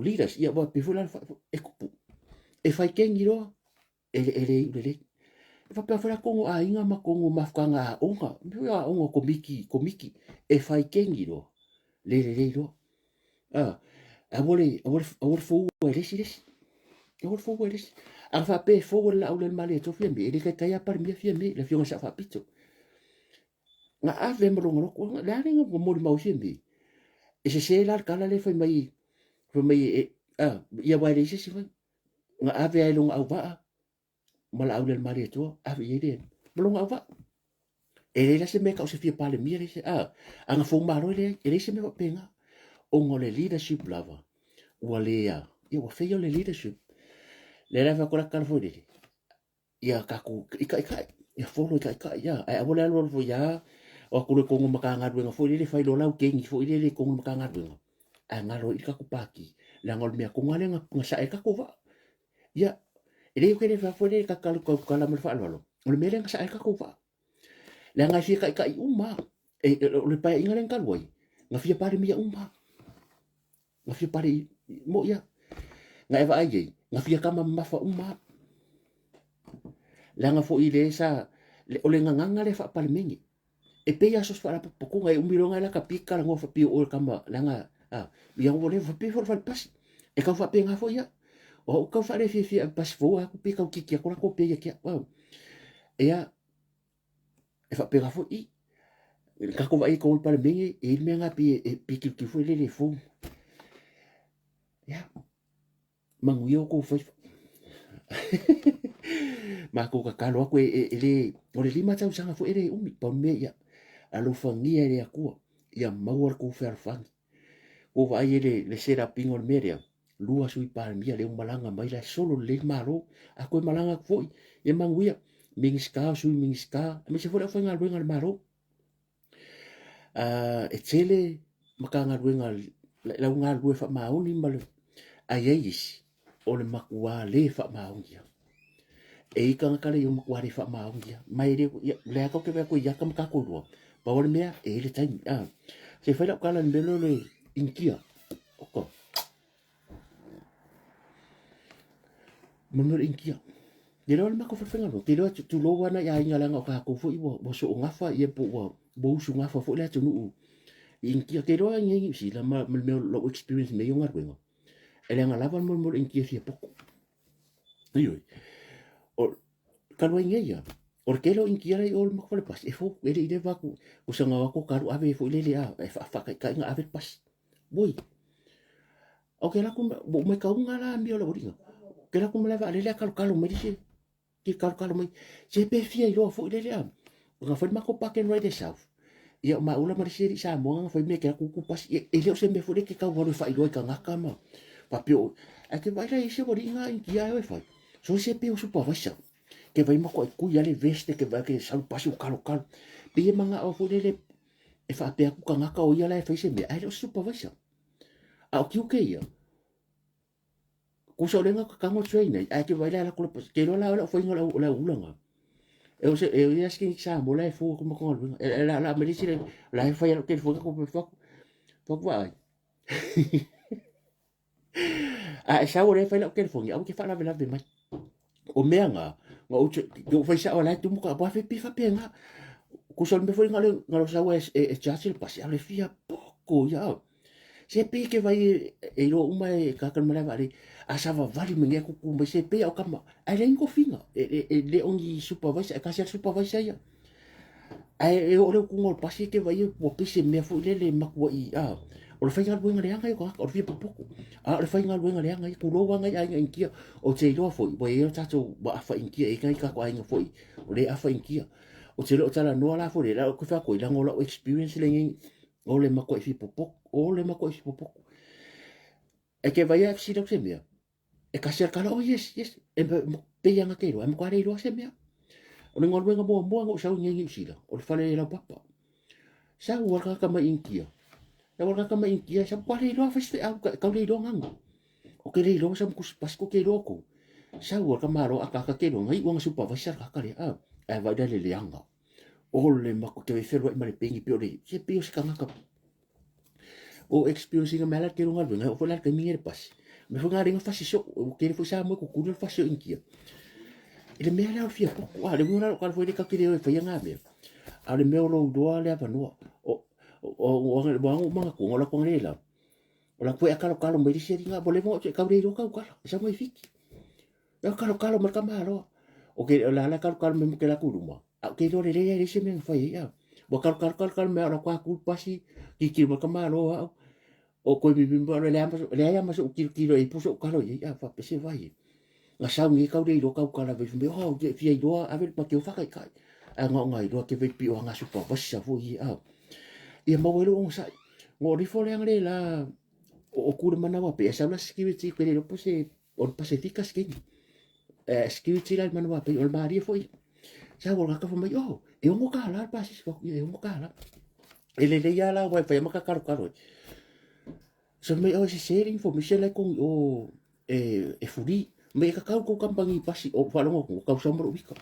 leaders ia wa pifula e kupu e fai kengiro ele fa pa fala kongo a inga ma kongo mafkanga onga bia onga komiki e fai kengiro le ro a fo a fa pe fo la o le male to fiambe ele ka ya par mia fiambe le fiona sa fa pito nga ave mo ngoro ko la ringa mo mo fiambe e se la kala le foi mai ia wa le se foi nga ave ai longa au va mala au le male to ave ile mo longa au va ele la se me ka o se fia pale mia le se anga fo maro le ele se me va penga o ngole leadership lava wale ia wa feio le leadership le lava ko la kala fo dele ia ka ku ika ia fo lo ika ia ai avola lo fo ya o ku le kongo makanga ruenga fo ile fai lo lau kengi fo ile kongo makanga ruenga a ngalo ika ku paki la ngol mea ko ngale nga sa ika ko va ia ile ko le fa fo le ka kalu ko kala mo fa lo le mele nga sa ika ko va la nga fi ka uma le pa ingale kaloi nga fi pare mia uma nga fi pare mo ia nga eva ai nga fi kama mafa uma la nga fo ile sa le ole nga le fa pale mengi e pe ya sos para poco nga umiro nga la kapika la ngo fa pi o kama la nga ya ngo le fa pi for fa pas e ka fa pe nga fo ya o ka fa le fi pas fo a ku pe ka ki ko la ko pe ya ki wow e ya e fa pe nga fo I ka ko va I ko pale mengi e me nga pi ki fo le fo ya manguio ko fa ma ko ka kalo ko ele o le lima tau sanga fo ele umi pa me ya alo fangia ele aku ya mawar ko fer fan ko va ele le sera pingol meria lua sui pa mia le malanga mai la solo le malo ako malanga fo e manguia mingska sui mingska me se fo la fanga ruenga le malo e tele makanga ruenga la unga rue fa mauni mal ayais o le makua le fa maungia e ika kala yo makwari fa maungia mai le ko ke ko ya kam ka ko ro pa wala mea e le tai se fa la kala mbelo le inkia oko mo inkia le lo ma ko fa fenga lo te lo tu lo wana ya inga la ka ko fo I bo so ngafa ye po bo su ngafa fo le tu nu inkia te lo ngi si la ma me lo experience me yo ngar wenga ele nga lava mo inkia fi poko iyo o kalo ingia porque lo inquiera y ol makfale pas efo ele ide va ku usanga wa ko karu ave fo ile e fa ka inga ave pas boy okay la ku bo me ka unga la mbio la boringa que la ku me leva le kalo me dice que kalo me je pe fia yo fo ile ya nga fa ma ko pa ken right south ia ma ula ma seri sa mo nga fa me ke ku pas ele o se me fo de que ka wa fa ilo ka nga kama pa pio a que vai la ise boringa inquia e fa so se pe o supervisor que vai mo ko ku ya le veste que vai que sal pasu kalo pe manga o fo le e fa pe ku kanga ka o ya la fa se me ai o supervisor a o ki o ke ia ku so lenga ka kango trainer ai que vai la ko ke lo la fo inga la ulanga eu ia skin sa mo lai fu ko mo ko la me disi la fa ya ke fu ko fa wa a sa o le fa la ke fu ya o ke fa la mai o mea nga o te fai sa o lai tu mo ka ba fe pi fa pe nga ko so me foi ngalo sa wa Churchill pasi ale fia poko ya se pe ke vai e ro uma e ka kan mala vale a sa va vale me ku ku me se pe o kama ai le ngo finga le ongi supervisor ka se supervisor ya ai e o le ku ngol pasi ke vai po pe se me fu le makwa i a o le fai ngal buenga le anga ko o fia poko a le fai ngal buenga le anga ku lo wanga ai ngai kia o te lo foi bo e o tato ba fa inkia e kai ka ko ai nga foi o le afa inkia o te lo tala no la fo le la ko fa ko la ngola experience le ngi o le makwa i fi popo o le makwa i fi popo e ke vai a si lo se mea e ka ser kala o yes e pe yanga ke ro e mo kware ro se mea o le ngol wenga mo ngo sa ngi sila o le fale la papa sa wa ka ma inkia na wa ka ma inkia sa kware ro fa se ka le ro ngang o ke le ro sa ku pas ko ke ro ko sa wa ka ma ro aka ka ke ro ngai wa supa va ser ka le a e va dale le anga o le mako ke fe ro ma le pengi pe o le se pe o se ka ngaka o experiencing a mala ke ro ngal wenga o fa la ka mi e pas me fo ngari nga fa so o ke fo sa mo ko ku fa so inkia ele mea leo fia poko a le muna ka foi de ka kire o foi nga me a le mea lo do le ava no o o manga ko ngola ko ngela o la foi akalo kalo me disi ringa bole mo ka bre ro ka sa mo fiki ya kalo kalo ma ka malo o ke la kalo kalo me ke la kuruma a ke do le le se me foi ya bo kalo kalo me ora kwa ku pasi ki mo ka malo o ko mi bimbo le ama so ki e puso kalo ya fa pese vai nga sau ngi kau dei do kau kala ve me oh ge fia do a ve ma ke fa kai kai a nga ngai do ke ve pi o nga su pa va sa fu i a ia ma welo on sa ngo ri fo le ngale la o ku de mana wa pe sa la security ke le po se o pacifica ske security la mana wa pe o ma ri fo i sa wo ka fa mai oh e ngo ka la pa si ko e ngo ka la ele ya la wa pe ma ka karo so me o se sharing for me se la con o e furi me ka kau ko kampangi pasi o falongo ko kau samro wika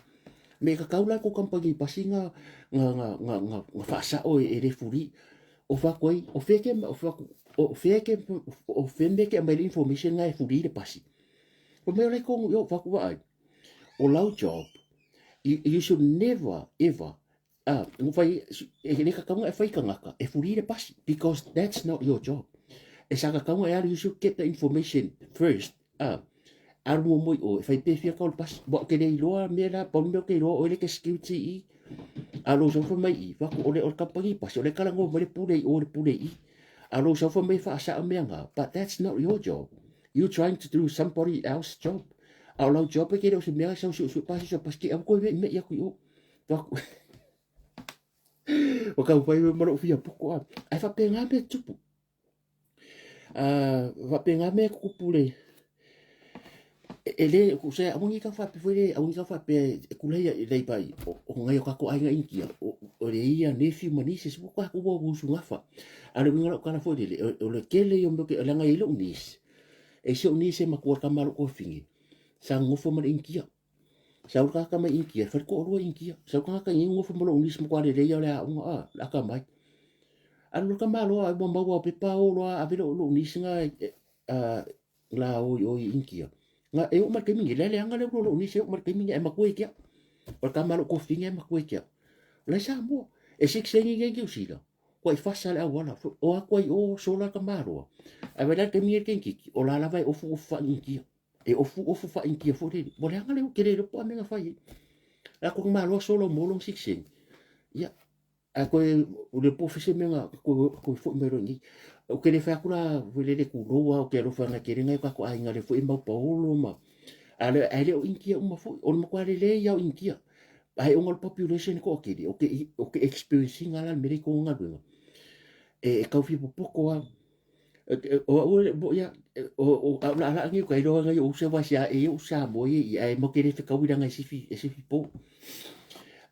me ka kau la ko kampangi pasi nga fa sa o e refuri o fa koi o feke o fende ke mai information nga e furi de pasi o me le ko yo fa ko ai o lau job you should never ever no fai e ne ka kau e fai ka ngaka e furi de pasi because that's not your job e sa ka kau e you should get the information first aru mo o fai pe fia ka pas bo ke dei loa me la pon me ke lo o le ke security i alo so fo mai i fa ko le o ka pagi pas o le kala ngo mo le pule i o le pule i alo so fo mai fa sa me nga but that's not your job you trying to do somebody else job alo job ke do se me sa su pas pas ki ko me ya ku o fa o ka fai mo ro fia poko ai fa pe nga me tupu va pe nga me ku pule ele ko se amungi ka fa pe amungi ka fa pe kula ya dei pai o ngai ka ko ai ngai kia o le ia ne fi mani se ko ka ko bo su ngafa ale ngara kana fo le o le kele yo mbe le ngai lo nis e se nis e makua ka malo ko fingi sa ngofo man inkia sa ka ka mai inkia fa ko ro inkia sa ka ka ngofo malo nis mo kwa le le ya le a ka mai anu ka malo a bo mbawa pe pa o lo a velo lo nis nga la o inkia nga e o mar ke mingi lele anga le lo ni se o mar ke mingi e makue kia o ka malo ko finga e makue kia la sa mo e sik se ngi ngi usila ko i fasa le wala o a ko i o sola ka malo a vela ke mingi ke ki o la vai o fu fa ngi e o fu fa ngi fo de mo le anga le ke le po amenga fa i la ko malo solo mo long sik sen ya a ko o le po fese menga ko fo mero ngi o ke le fa kula vele le ku lo o ke lo fa nga ke ringa ko ai nga le fo imba paulo ma ale o inkia uma fo o mo kwale le ya o inkia ai o population ko ke di o ke experiencing ala mere ko nga do e ka fi poco o bo ya o ala ngi ko ro nga o se va sia e o sa mo i ai mo ke le ka wi nga si fi po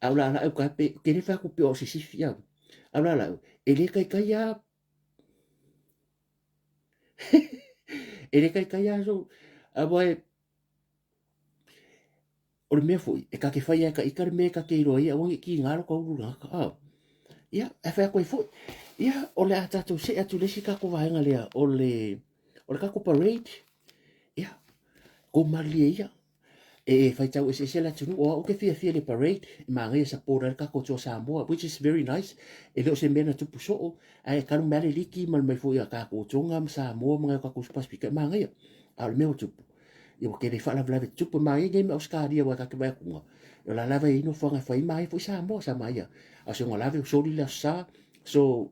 ala ala ka pe ke le fa ko pe o si fi ya ala ala ele kai ya ele kai ya so a boy o le mea foi e ka ke fai ka ika le mea ka ke iro ia wangi ki ngaro ko uru ngaka ia e fai koe foi ia o le atatou se atu lesi ka ko vaenga lea o le ka ko parade ia ko malie ia e fai tau se la tunu o ke fia le parade ma ngai sa pora ka ko to Samoa which is very nice e lo se mena tu puso ai ka no male liki mal mai foi ka ko tonga Samoa mga ka ko spasifika ma ngai al meu tu yo ke le fala vla tu po mai ngai ma oskaria wa ka ke ba ku yo la lava ino fanga fai mai foi Samoa sa mai a se ngola ve so li la sa so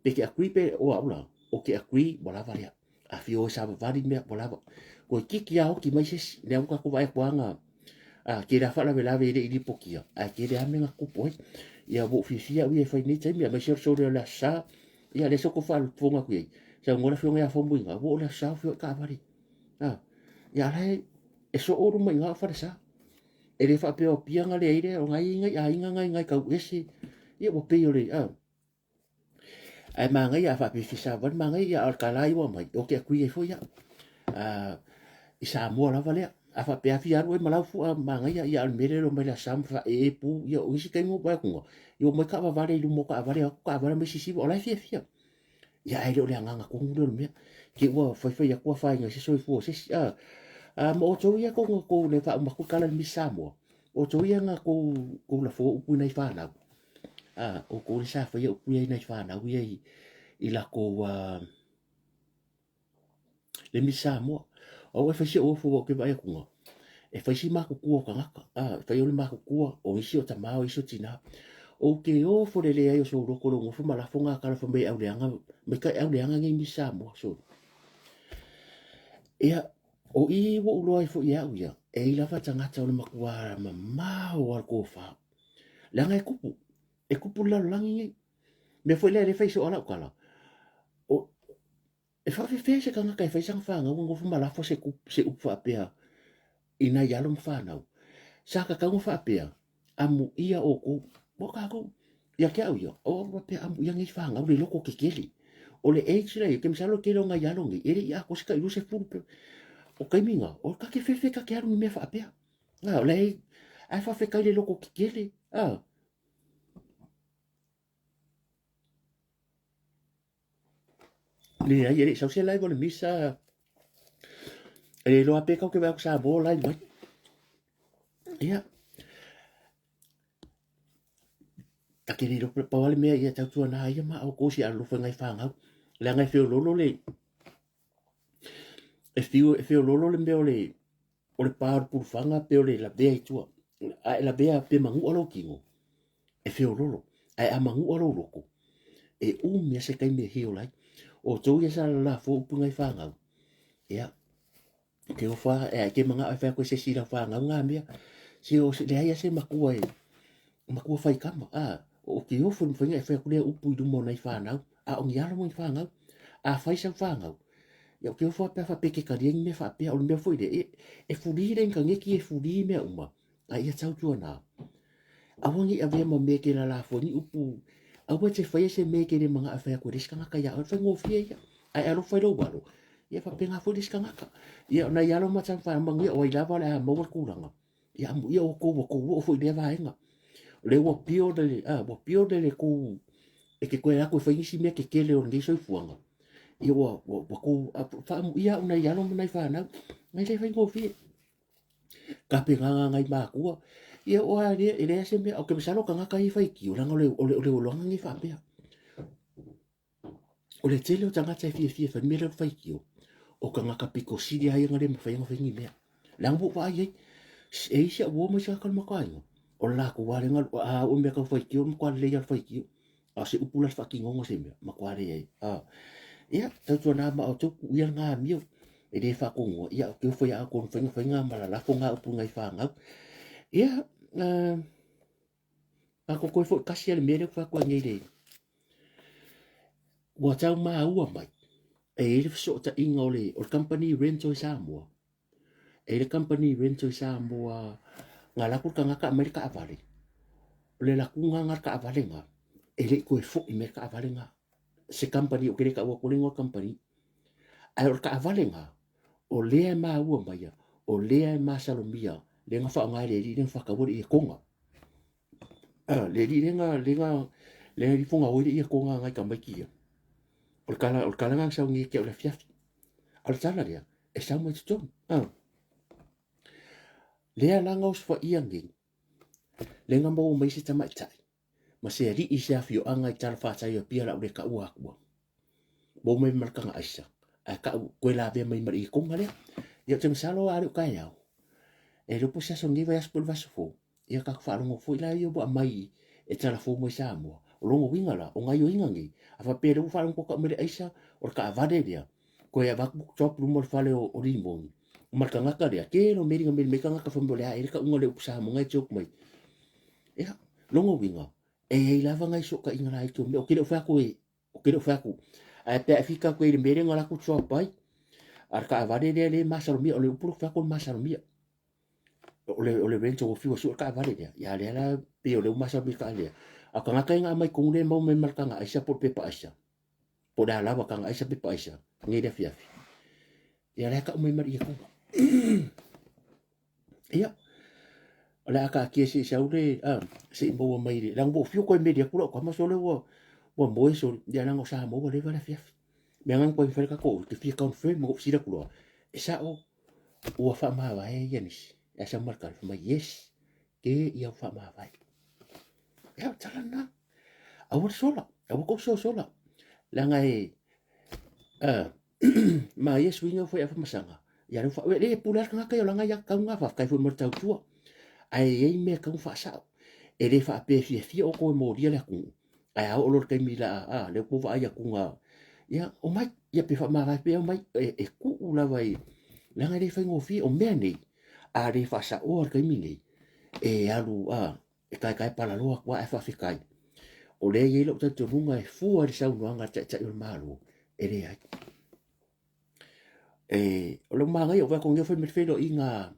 pe ke akripe o aula o ke akri wala varia a fio sa vari me wala ko kiki au ki mai se le ka ko vai kwanga a ke la fala vela ve le pokia a ke le amenga ku po ia bo fisia wi fa ni temi me se so la sa ia le so ko fa fonga ku sa ngora fio nga fo muinga bo la sa fio ka vari a ia le e so o mai nga fa sa e le fa pe o pianga le ire o ngai ngai a inga ngai ka ese ia bo pe yo le ai mangai a fa pe fisa van mangai ia al kalai wa mai o ke ku e fo ia a isa mo la vale a fa pe afia ro malau fu manga ia al mere ro mela sam fa e pu ia o isi kai mo ba ku yo mo ka va vale lu mo ka vale me sisi o la fia ia ai ro le anga ku ro me ke wa fa ia ku fa nga se so fu se mo to ia ko le fa ma ku kala mi samo o to ia nga ko la fo pu nei fa na o ko sa fa ia pu nei fa na ia i la ko le mi samo o e fai o fo ke vai ku e fai si ma ku ka ngaka fai o le ma ku o isi o tamao isi o tina o ke o fo le ai o so ro ko ngo fo mala fo nga ka fo me au le anga me ka au le anga ngi mi samo so ia o i wo lo ai fo ia ia e la fa tanga ta o le makuara ma o al ko fa la nga e kupu la langi me fo le fai so ala kala o e fa fe se ka nga kai fai sang fa nga ngo fo mala fo se u fa pe ina yalo mfanau saka ka ngofa pea amu ia o ko boka ko ya ke au yo o pe amu yang i fanga o le loko ke keli o le age le ke msalo ke lo nga yalo ngi ere ya ko ska iluse furu o kai minga o ka ke fefe ka ke aru me fa pea na o le ai fa fe ka le loko ke keli le ai ere sa se lai le misa e lo ape ka ke ba sa bo lai mai ia ta ke ro pa wale me ia ta tu na ia ma o ko si alu fa ngai fanga le ngai fe lolo le e fio lolo le me o le par por fanga pe o le la bea i tua a la bea pe mangu alo kingo e fio lolo a mangu alo loko e me se kai me hio lai o tau ia sa la fo punga i fanga ia ke o fa e ke manga a fa ko se sira fanga nga mea si o se le ai se makua fai kama o ke o fun fanga e fa ko le upu i du mo nai fanga a o ngialo mo i fanga a fai sa fanga ia ke fo pe fa pe ke karieng me fa pe o me fo ide e furi ren ka ngeki e furi me uma a ia tau tu na a wangi a ve mo me ke la fo ni upu a wa te fai se me ke le manga a fa ko riska ka ya o fa ngo fie ia ai alo fa lo balo ia fa pe nga fo riska ka ia na ia lo ma tsan fa mangi o ila va la mo ku ranga ia mo ia o ko o fo ide va nga le wo pio de le ku e ke ko ya ko fa ni si me ke le o ngi so fuanga ia wa ko fa ia una ia no mai fa na ngai le fa ngo fi ka pe nga ngai ma ku ia o ale ele se me o ke salo ka nga kai fa ki o langa le lo ngai fa pe o le tele o tanga tai fi fa me le fa ki o ka nga ka piko si dia ia ngale fa nga fa ni me lang bu va ye e se wo mo sa ka ma ka o la ku wa le nga o me ka fa ki o ko le ya fa ki a se upula fa ki ngo se me ma kwa le ia tau tu na ma o tu ia nga mi e de fa ko ngo ia ke fo ya ko fa nga ma la fo nga pu ngai fa nga ia a ko ko fo kasi le mere fa ko ngai le wa tau ma u mai e le so ta inga o company rento Samoa e le company rento Samoa nga la ku ka nga ka Amerika avale le la ku nga ka avale nga e le ko fo i Amerika avale nga se company o kere ka wa ko le ngo company ai o ka avale nga o lea ma ua mai o lea ma salomia le nga fa nga le fa ka wori ko nga le ri funga wori ko nga ngai ka mai ki o kala nga sa ngi ke o le fia al tala dia e sa mo tson le ala nga os fa iangi le nga mo mai se tama tai ma se ri I se afio anga I tala fa tai o pia la o le ka ua ko mo mai marka nga aisa a ka ko la be mai mari ko ngale ia te salo a ka ia e lo posa so ngi vai spol vasfo ia ka fa lo fo ila io bo mai e tala fo mo sa mo o lo winga la o nga yo ingangi a fa pe lo fa lo ko mai aisa o ka vade dia ko ia va top lu mo fa le o limon marka nga ka dia ke lo meri nga me ka nga ka fo mo le a ka unga le sa mo ngai chok mai ia lo winga e lava ngai so ka inga lai to me o ke lo fa ko o ke lo fa ko a te fika ko le meri nga la ku so pai ar ka vade dia le masalo mi o le upuru fa ko masalo mi o le vento o fiwa su ka vale dia ya le la pe o le masalo mi ka le a ka nga ka mai ko le mo me marka nga aisa por pepa aisa po da lava ka nga aisa pepa aisa ngi de fia ya le ka mai mari ko ya la ka ki si sa ule si mo mai le lang bo fiu ko me dia ko ma so le wo mo so ya lang o sa mo le va la fia me ngang ko fa ka ko te fia ka fe mo si da ko e sa o fa ma va e yanis ya sa marka ma yes ke ia fa ma va ya talana awar sola awu ko sola la ngai ma yes winga foi fa masanga ya fa le pular ka ka la ngai ya ka nga fa kai fu mo tau tua ai ei me ka fa sa e le fa pe fi o ko mo dia la ku ai o lo kai mi la le ko va ya ku nga ya o mai ya pe fa ma va pe o mai e ku la vai la ngai fa ngo fi o me nei a le fa sa o kai mi nei e alu e kai pala lo kwa e fa fi kai o le ye lo tanto lunga e fu a sa no anga cha o malu e le ai o lo manga yo va con yo foi me felo inga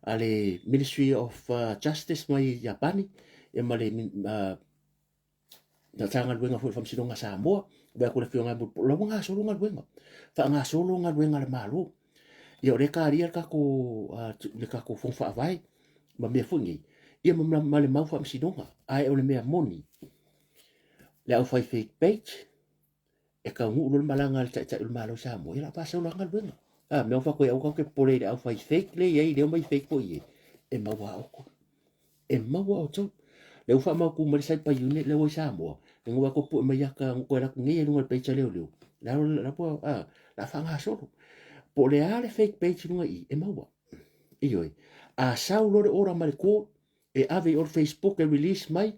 ale Ministry of Justice mai Japani e male na tanga luenga foi fam sinonga sa mo ba ko le fionga bu lo nga so nga luenga fa nga so nga luenga le malu yo le ka ria ka ko le ka ko fon fa vai ma me fungi ia ma le mau fam sinonga ai o le me moni le au fai fake page e ka ngu lo malanga le cha le malo sa mo ila pa so nga luenga me fa ko au ka pole le au fai fake le ye le mai fake po ye e ma wa o to le fa ma ku ma sai pa unit le wo sa mo le ngwa ko pu ma ya ka ko la ngi e ngol pe cha le la po la fa nga so po le ale fake page no e ma wa e yo a sa lo de ora ma ko e ave or Facebook e release mai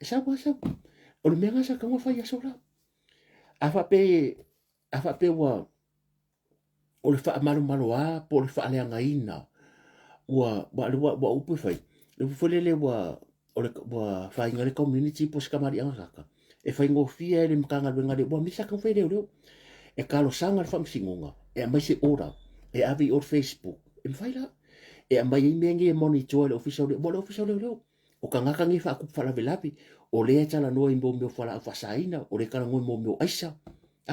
e sa o le menga sa ka mo fa ya so la a fa pe wa o le fa malo po le fa le nga ina wa upu fai le fole le wa o le wa fa inga le community po ska mari anga ka e fa ngo fia le mkanga le ngale wa misa ka fai le e kalo sanga fa msingonga e mai se ora e avi o Facebook e fai la e mai me ngi monitor le official le o ka ngaka ngi fa ku fa la velapi o le tala no imbo me fa la fa saina o le kala ngoi mo me aisa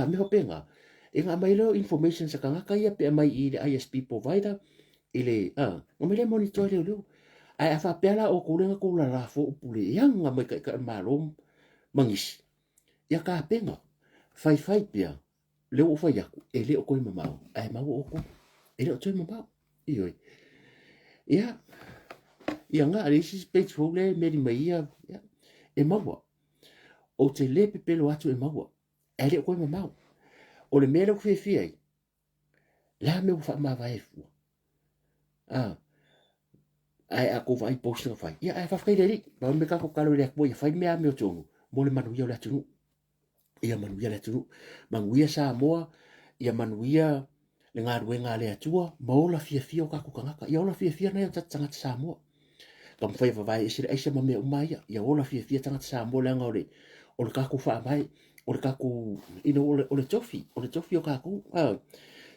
me hopenga e nga mai lo information sa ka ngaka ia pe mai i le ISP provider ile o me le monitor le ai afa pela o kulenga ko la fo pule yanga mai ka malom mangis ya ka penga fai pia le o fai aku e le o ko mama ai ma o ko e le o toi mama io ya nga ali si page fo le me di mai ya e mawa o te le pelo atu e mawa e le o ko mama o le me le ko fi ai la me o fa ma vai fu ai a ko vai post na fai ia ai fa fai deri ba me ka ko kalo le ko ia fai me a me o tonu mo le manu ia le tunu ia manu ia le tunu manu ia sa moa ia manu ia le nga ruenga le atua mo la fia o ka ko kanga ia la fia na ia tanga sa moa kam fai va vai isi ai ma me o mai ia ola fia tanga sa moa le nga o le ka ko fa mai o le ka ko ino o le tofi o ka ko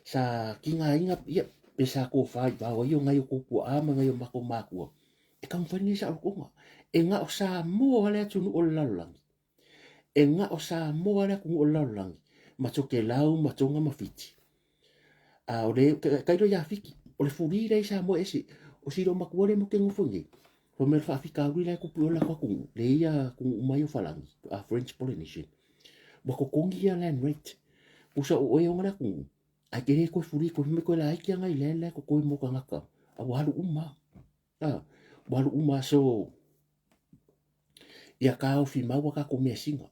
sa kinga inga ia pesa ko fai ba o yo ngai ko ku ama ngai ma ko ma ku e kam fani sa ko e nga o sa mo ale tu o lalang e nga o sa mo ale ku o lalang ma to ke lau ma tonga ma fiti o le kai do ya fiki o le furi le sa mo esi o silo makuale mo kengo fongi po mer fa fika wi la ku pula ko ku le ya ku mai o falangi a French Polynesian mo ko kongi ya land rate usa o e ngara ku a kere ko furi ko me ko la ki ngai le ko ko mo ka ngaka a walu walu so ia ka o fi mawa ka ko me singa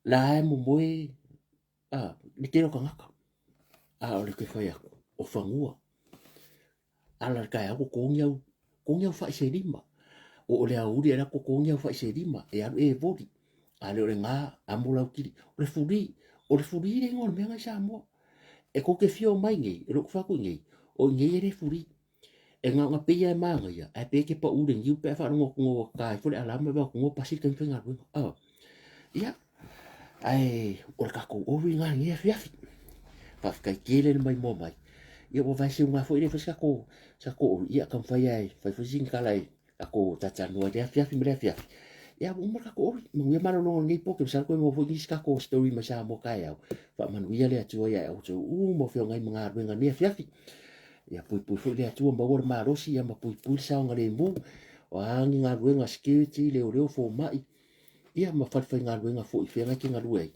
la e mo moe ni kero ka ngaka o le ke fai ako o fangua ala ka ako kongia fa se lima o le auri era ko kongia fa se lima e alu e vodi ale o le nga amula kiri o le furi le ngol me nga sa mo e ko ke fio mai ngi ro fa ko ngi o ngi le furi e nga pe ya ma nga ya e pe ke pa u le ngi pe fa ngo ka fo le ala me ba ngo pasi kan fenga ya ai o ka ko o wi nga ngi fia fa ka kele mai mo mai ia o vai se unha foi le fesa ko ia kan fai ai fai fusin kalai ako tata no dia fia fi mele fia ia o marka ko mo ia maro no ngi po ke sa ko mo foi ska ko story ma sa mo kai au fa man ia le atu ia o so mo fio ngai mga arbenga ni fia fi ia pui foi le atu mo wor ma rosi ia ma pui sa nga le mu o angi nga ruenga security le o fo mai ia ma fa fa nga ruenga fo fia nga ki nga ruai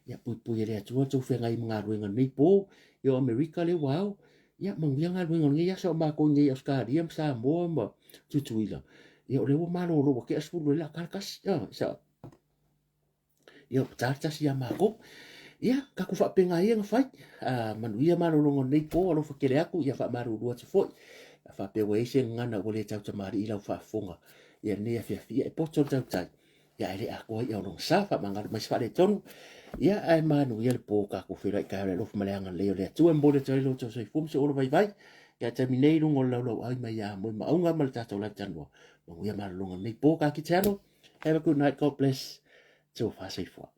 ia pui le atu so fia ngai mga ruenga ni po yo America le wow ia mangia nga wenga ngia so ma ko ngia Australia sa mo ma tutuila ia le wo malo lo ke asu la kalkas sa ia tarta sia ma ko ia ka ku fa penga ia fai manu ia malo lo nei po lo fa kele aku ia fa maru lo te foi fa pe we se ngana wo le tau te mari ila fa fonga ia ne fia e poto tau tai ia ele aku ia no sa fa manga mai fa le tonu ia ai manu ia le po ka ku fira ka le lo fa malanga le le tu en bole tele lo to se fum se o vai vai ia te minei lo ngol lo ai mai ia mo ma unga mal ta to la tanwa mo ia mal lo nei po ka ki tano have a good night, God bless. So far, so far.